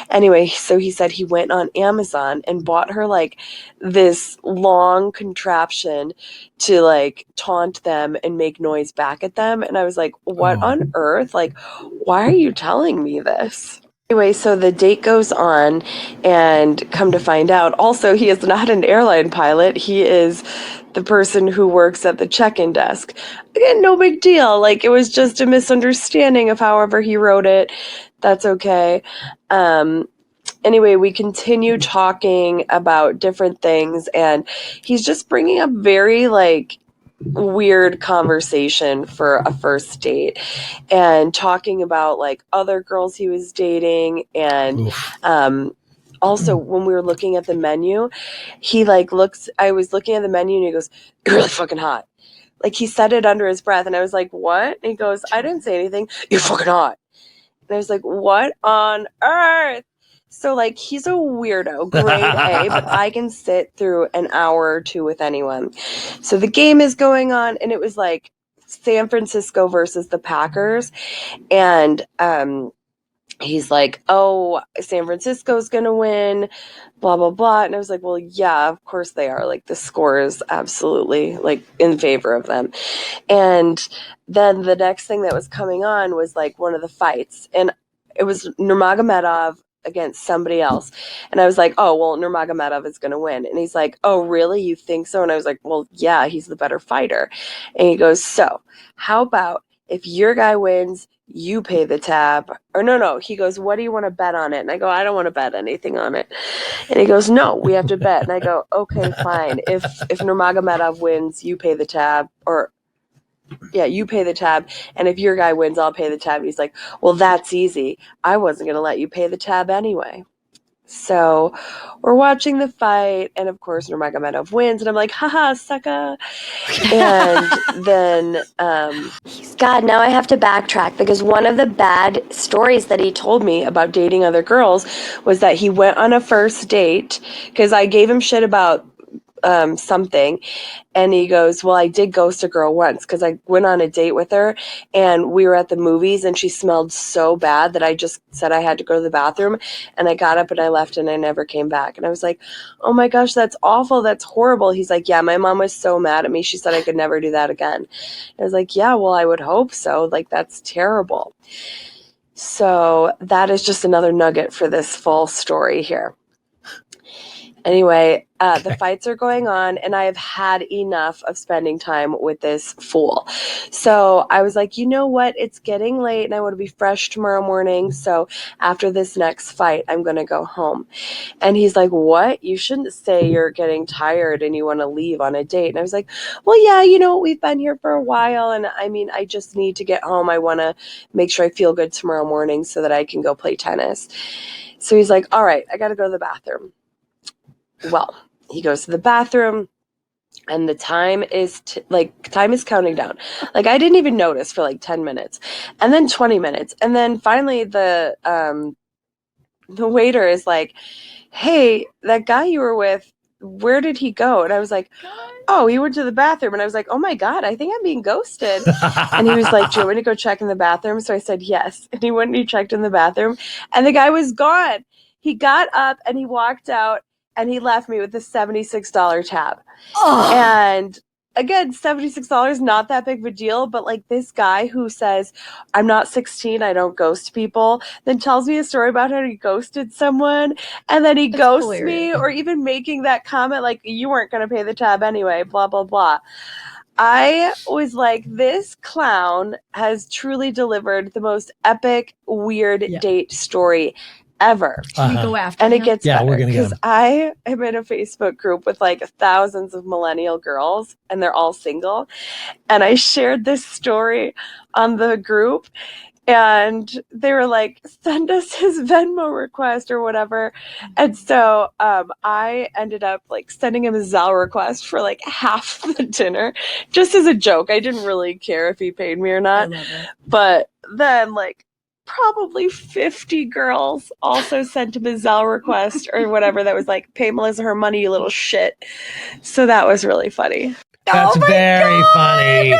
Anyway, so he said he went on Amazon and bought her like this long contraption to like taunt them and make noise back at them. And I was like, what on earth? Like, why are you telling me this? Anyway, so the date goes on, and come to find out, also, he is not an airline pilot. He is the person who works at the check-in desk. Again, no big deal. Like, it was just a misunderstanding of however he wrote it. That's okay. Anyway, we continue talking about different things, and he's just bringing up very, like, weird conversation for a first date, and talking about like other girls he was dating. And also when we were looking at the menu, he like I was looking at the menu and he goes, "You're really fucking hot." Like he said it under his breath, and I was like, "What?" And he goes, "I didn't say anything. You're fucking hot." And I was like, "What on earth?" So, like, he's a weirdo, grade A, but I can sit through an hour or two with anyone. So the game is going on, and it was, like, San Francisco versus the Packers. And he's like, "Oh, San Francisco's going to win, blah, blah, blah." And I was like, "Well, yeah, of course they are. Like, the score is absolutely, like, in favor of them." And then the next thing that was coming on was, like, one of the fights. And it was Nurmagomedov against somebody else. And I was like, "Oh, well, Nurmagomedov is going to win." And he's like, "Oh, really? You think so?" And I was like, "Well, yeah, he's the better fighter." And he goes, "So, how about if your guy wins, you pay the tab?" Or no. He goes, "What do you want to bet on it?" And I go, "I don't want to bet anything on it." And he goes, "No, we have to bet." And I go, "Okay, fine. If Nurmagomedov wins, you pay the tab." Or yeah, you pay the tab, and if your guy wins, I'll pay the tab. And he's like, "Well, that's easy. I wasn't going to let you pay the tab anyway." So we're watching the fight, and of course Nurmagomedov wins, and I'm like, "Haha, sucker." And then God, now I have to backtrack, because one of the bad stories that he told me about dating other girls was that he went on a first date, because I gave him shit about something, and he goes, "Well, I did ghost a girl once, because I went on a date with her, and we were at the movies, and she smelled so bad that I just said I had to go to the bathroom, and I got up and I left, and I never came back." And I was like, "Oh my gosh, that's awful. That's horrible." He's like, "Yeah, my mom was so mad at me. She said I could never do that again." And I was like, "Yeah, well, I would hope so. Like, that's terrible." So that is just another nugget for this full story here. Anyway, the fights are going on, and I have had enough of spending time with this fool. So I was like, you know what? It's getting late, and I want to be fresh tomorrow morning. So after this next fight, I'm going to go home. And he's like, "What? You shouldn't say you're getting tired and you want to leave on a date." And I was like, "Well, yeah, you know, we've been here for a while, and I mean, I just need to get home. I want to make sure I feel good tomorrow morning so that I can go play tennis." So he's like, "All right, I got to go to the bathroom." Well, he goes to the bathroom, and the time is counting down. Like, I didn't even notice for like 10 minutes, and then 20 minutes. And then finally the waiter is like, "Hey, that guy you were with, where did he go?" And I was like, "Oh, he went to the bathroom." And I was like, "Oh my God, I think I'm being ghosted." And he was like, "Do you want me to go check in the bathroom?" So I said, "Yes." And he went and he checked in the bathroom, and the guy was gone. He got up and he walked out, and he left me with a $76 tab. And again, $76, not that big of a deal, but like this guy who says, "I'm not 16, I don't ghost people," then tells me a story about how he ghosted someone, and then he ghosts me, or even making that comment like, "You weren't going to pay the tab anyway, blah, blah, blah." I was like, this clown has truly delivered the most epic, weird date story ever. We go after And him? it gets Yeah, better, we're gonna get because him. I am in a Facebook group with like thousands of millennial girls, and they're all single. And I shared this story on the group, and they were like, send us his Venmo request or whatever. And so I ended up like sending him a Zelle request for like half the dinner, just as a joke. I didn't really care if he paid me or I not. love it. But then like probably 50 girls also sent him a Zelle request or whatever that was like, pay Melissa her money, you little shit. So that was really funny. That's very funny.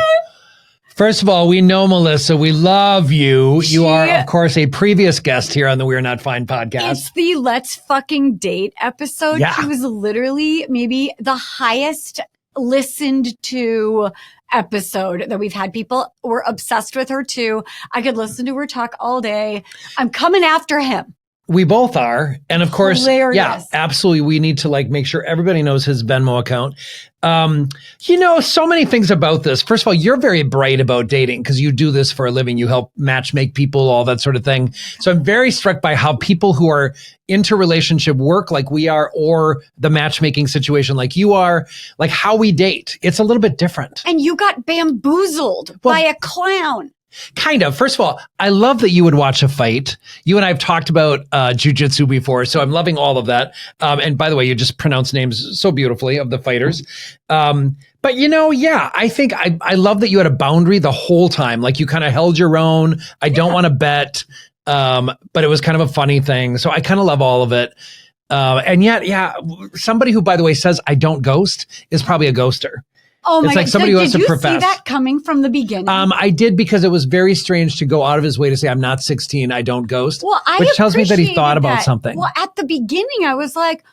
First of all, we know Melissa. We love you. You are, of course, a previous guest here on the We're Not Fine podcast. It's the Let's Fucking Date episode. Yeah. She was literally maybe the highest listened to episode that we've had. People were obsessed with her too. I could listen to her talk all day. I'm coming after him. We both are. And of course, Hilarious. yeah, absolutely. We need to like make sure everybody knows his Venmo account. So many things about this. First of all, you're very bright about dating because you do this for a living. You help match make people, all that sort of thing. So I'm very struck by how people who are into relationship work like we are, or the matchmaking situation like you are, like how we date. It's a little bit different. And you got bamboozled by a clown. Kind of. First of all, I love that you would watch a fight. You and I have talked about jujitsu before, so I'm loving all of that. And by the way, you just pronounce names so beautifully of the fighters. But I think I love that you had a boundary the whole time. Like you kind of held your own. I don't want to bet, but it was kind of a funny thing. So I kind of love all of it. And yet, somebody who, by the way, says I don't ghost is probably a ghoster. Oh my it's like God. somebody who has Did to you profess. see that coming from the beginning? I did, because it was very strange to go out of his way to say, I'm not 16, I don't ghost. Well, which tells me that he thought appreciated about that. something. Well, at the beginning, I was like,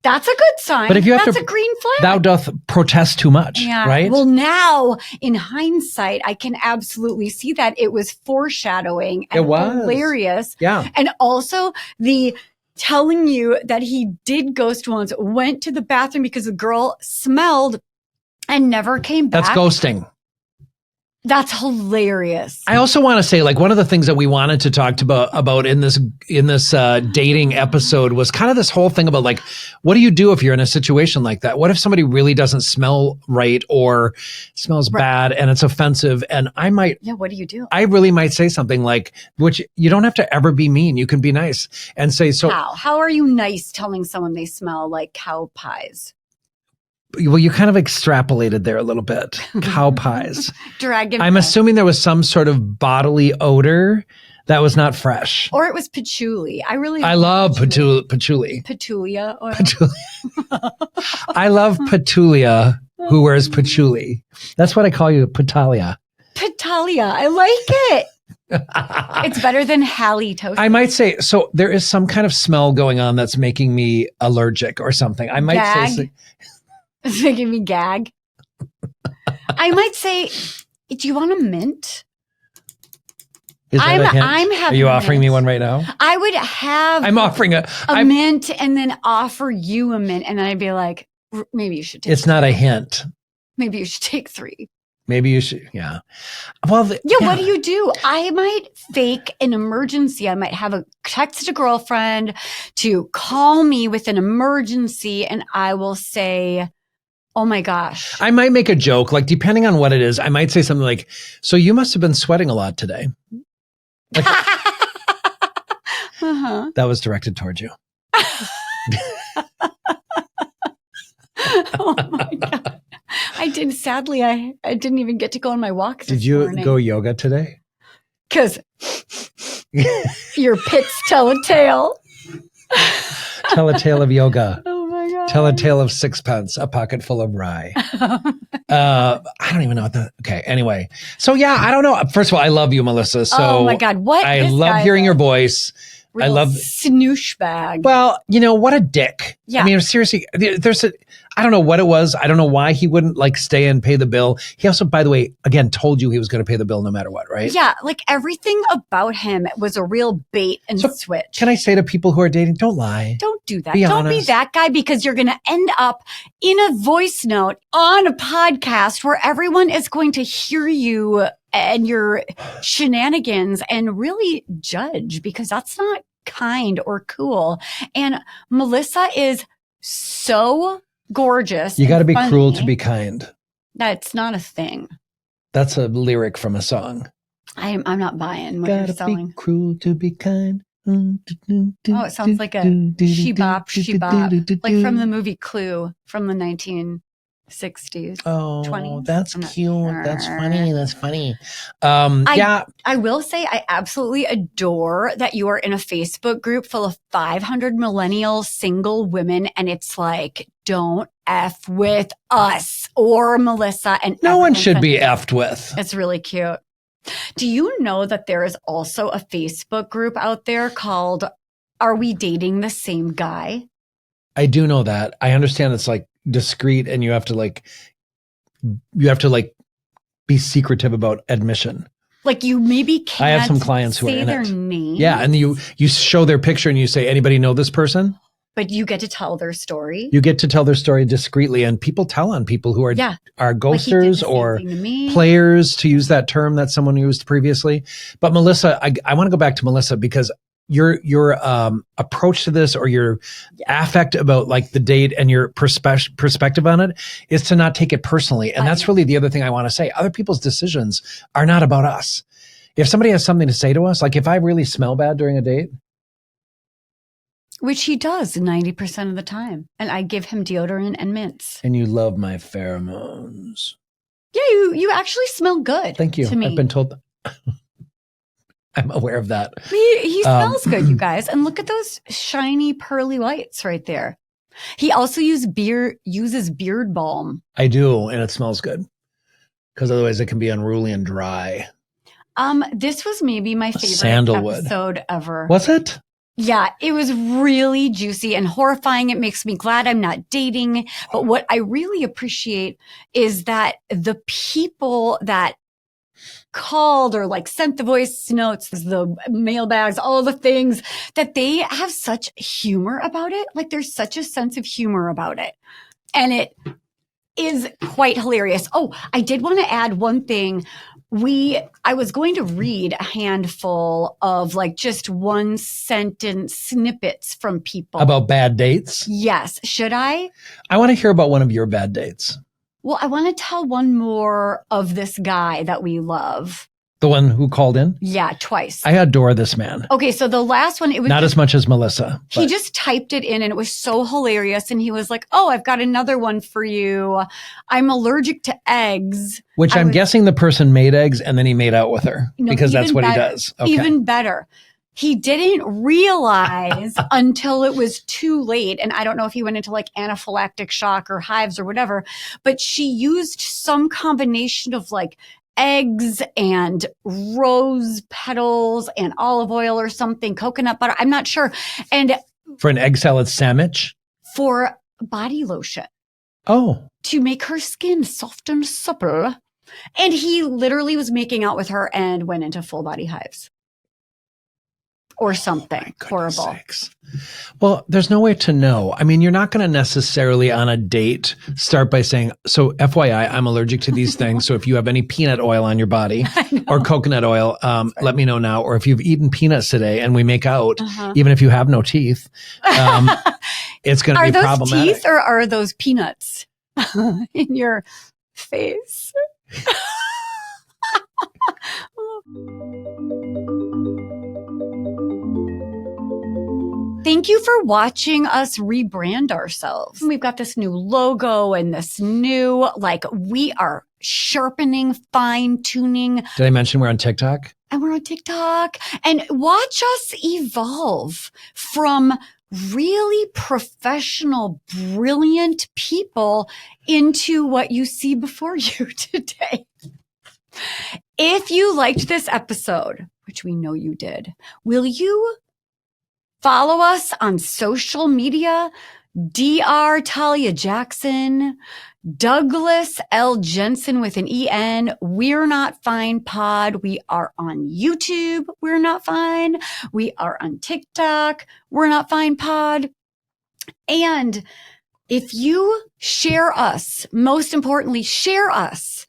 that's a good sign. But if you have that's to, a green flag. Thou doth protest too much, right? Well, now in hindsight, I can absolutely see that it was foreshadowing and It was. hilarious. Yeah. And also the telling you that he did ghost once, went to the bathroom because the girl smelled and never came back. That's ghosting. That's hilarious. I also want to say, like, one of the things that we wanted to talk about in this dating episode was kind of this whole thing about, like, what do you do if you're in a situation like that? What if somebody really doesn't smell right or smells bad and it's offensive? And what do you do? I really might say something like, which you don't have to ever be mean. You can be nice and say, so How are you nice telling someone they smell like cow pies? Well, you kind of extrapolated there a little bit. Cow pies. Dragon. I'm assuming there was some sort of bodily odor that was not fresh. Or it was patchouli. I love patchouli. Petulia oil. I love Petulia who wears patchouli. That's what I call you, Petalia. Petalia. I like it. It's better than halitosis. I might say, so there is some kind of smell going on that's making me allergic or something. I might say... It's making me gag. I might say, do you want a mint? Is that a hint? I'm having. Are you offering mint. me one right now? I would have. I'm offering a mint and then offer you a mint, and then I'd be like, maybe you should take. It's not a hint. Maybe you should take 3. Maybe you should. Yeah. Well. What do you do? I might fake an emergency. I might have text a girlfriend to call me with an emergency, and I will say, oh my gosh. I might make a joke, like depending on what it is, I might say something like, so you must have been sweating a lot today. Like, that was directed towards you. Oh my God. I did. Sadly, I didn't even get to go on my walk. Did you go yoga today? Because your pits tell a tale. Tell a tale of yoga. Oh my God. Tell a tale of sixpence, a pocket full of rye. I don't even know what that. Okay. Anyway. So yeah, I don't know. First of all, I love you, Melissa. So oh my God. What? I love hearing your voice. Real I love snoosh bag. Well, what a dick. Yeah. I mean, seriously, I don't know what it was. I don't know why he wouldn't like stay and pay the bill. He also, by the way, again, told you he was going to pay the bill no matter what, right? Yeah. Like everything about him was a real bait and switch. Can I say to people who are dating, don't lie. Don't do that. Be Don't honest. be that guy, because you're going to end up in a voice note on a podcast where everyone is going to hear you and your shenanigans and really judge, because that's not kind or cool. And Melissa is so gorgeous. You got to be funny. cruel to be kind. That's not a thing. That's a lyric from a song. I'm not buying what you're Gotta selling. be cruel to be kind. Oh, it sounds like a she-bop, like from the movie Clue from the 1960s. Oh, 20s. that's I'm not cute. sure. That's funny. That's funny. I will say I absolutely adore that you are in a Facebook group full of 500 millennial single women, and it's like, don't F with us or Melissa. And No one everyone's should be been- effed with. It's really cute. Do you know that there is also a Facebook group out there called Are We Dating the Same Guy? I do know that. I understand it's like discreet and you have to like be secretive about admission. Like you maybe can't I have some clients who are say in their it. name. Yeah, and you show their picture and you say, anybody know this person? But you get to tell their story. You get to tell their story discreetly, and people tell on people who are Yeah. are Like he did the ghosters same or thing to me. players, to use that term that someone used previously. But Melissa, I want to go back to Melissa because your approach to this or your affect about like the date and your perspective on it is to not take it personally. And that's really the other thing I want to say. Other people's decisions are not about us. If somebody has something to say to us, like if I really smell bad during a date, Which he does 90% of the time. And I give him deodorant and mints. and you love my pheromones. Yeah, you actually smell good. Thank you. To me. I've been told. I'm aware of that. He smells good, you guys. And look at those shiny pearly whites right there. He also uses beard balm. I do, and it smells good. Because otherwise it can be unruly and dry. This was maybe my favorite Sandalwood. episode ever. Was it? Yeah, it was really juicy and horrifying. It makes me glad I'm not dating. But what I really appreciate is that the people that called or like sent the voice notes, the mailbags, all the things, that they have such humor about it. Like there's such a sense of humor about it. And it is quite hilarious. Oh, I did want to add one thing. I was going to read a handful of like just one sentence snippets from people. About bad dates? Yes. Should I? I want to hear about one of your bad dates. Well, I want to tell one more of this guy that we love. The one who called in? Yeah, twice. I adore this man. Okay, so the last one, it was Not as much as Melissa. he but just typed it in and it was so hilarious. And he was like, oh, I've got another one for you. I'm allergic to eggs. which I'm guessing the person made eggs and then he made out with her No, because that's even what he better. does. Okay. Even better. He didn't realize until it was too late. And I don't know if he went into like anaphylactic shock or hives or whatever, but she used some combination of like eggs and rose petals and olive oil or something, coconut butter. I'm not sure. And For an egg salad sandwich? for body lotion Oh. to make her skin soft and supple. And he literally was making out with her and went into full body hives. Or something horrible. Sakes. Well, there's no way to know. I mean, you're not going to necessarily on a date start by saying, so FYI, I'm allergic to these things. So if you have any peanut oil on your body or coconut oil, let me know now. Or if you've eaten peanuts today and we make out, even if you have no teeth, it's going to be problematic. Are those teeth or are those peanuts in your face? Thank you for watching us rebrand ourselves. We've got this new logo and this new, like, we are sharpening, fine tuning. Did I mention we're on TikTok? And we're on TikTok. And watch us evolve from really professional, brilliant people into what you see before you today. If you liked this episode, which we know you did, will you follow us on social media? Dr. Talia Jackson, Douglas L. Jensen with an E-N, We're Not Fine Pod. We are on YouTube, We're Not Fine. We are on TikTok, We're Not Fine Pod. And if you share us, most importantly, share us.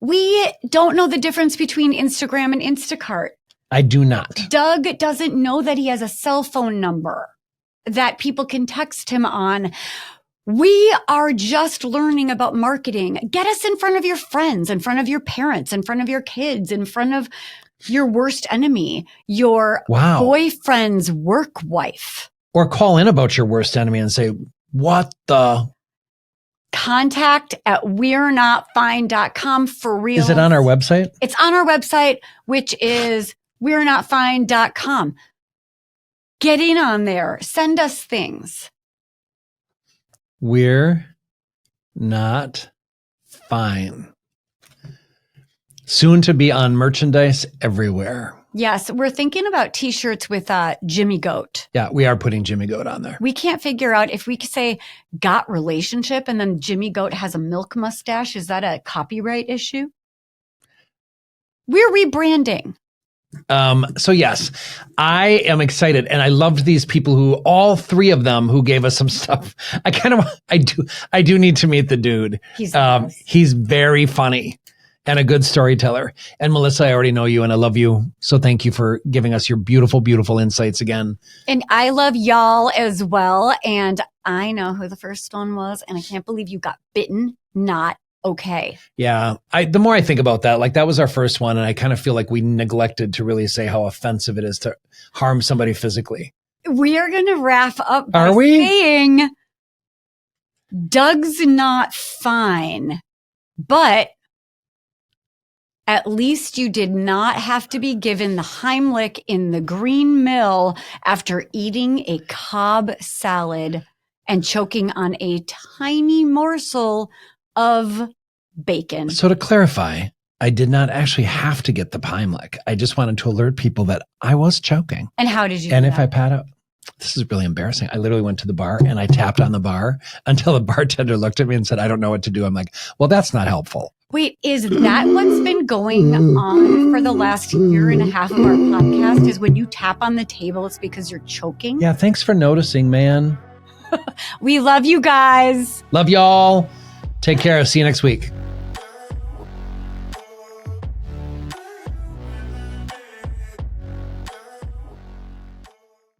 We don't know the difference between Instagram and Instacart. I do not. Doug doesn't know that he has a cell phone number that people can text him on. We are just learning about marketing. Get us in front of your friends, in front of your parents, in front of your kids, in front of your worst enemy, your Wow. boyfriend's work wife. Or call in about your worst enemy and say, what the? Contact at we'renotfine.com for real. Is it on our website? It's on our website, which is we'renotfine.com. Get in on there. Send us things. We're not fine. Soon to be on merchandise everywhere. Yes, we're thinking about t-shirts with Jimmy Goat. Yeah, we are putting Jimmy Goat on there. We can't figure out if we could say got relationship and then Jimmy Goat has a milk mustache. Is that a copyright issue? We're rebranding. So yes, I am excited, and I loved these people who, all three of them, who gave us some stuff. I do need to meet the dude. He's very funny and a good storyteller. And Melissa, I already know you, and I love you. So thank you for giving us your beautiful, beautiful insights again. And I love y'all as well. And I know who the first one was, and I can't believe you got bitten. Not okay. Yeah. The more I think about that, like that was our first one. And I kind of feel like we neglected to really say how offensive it is to harm somebody physically. We are going to wrap up by Are we? saying Doug's not fine, but at least you did not have to be given the Heimlich in the Green Mill after eating a Cobb salad and choking on a tiny morsel of bacon. So to clarify, I did not actually have to get the Heimlich. I just wanted to alert people that I was choking. And how did you And do if that? I pat out, this is really embarrassing. I literally went to the bar and I tapped on the bar until the bartender looked at me and said, I don't know what to do. I'm like, well, that's not helpful. Wait, is that what's been going on for the last year and a half of our podcast? Is when you tap on the table, it's because you're choking? Yeah, thanks for noticing, man. We love you guys. Love y'all. Take care. See you next week.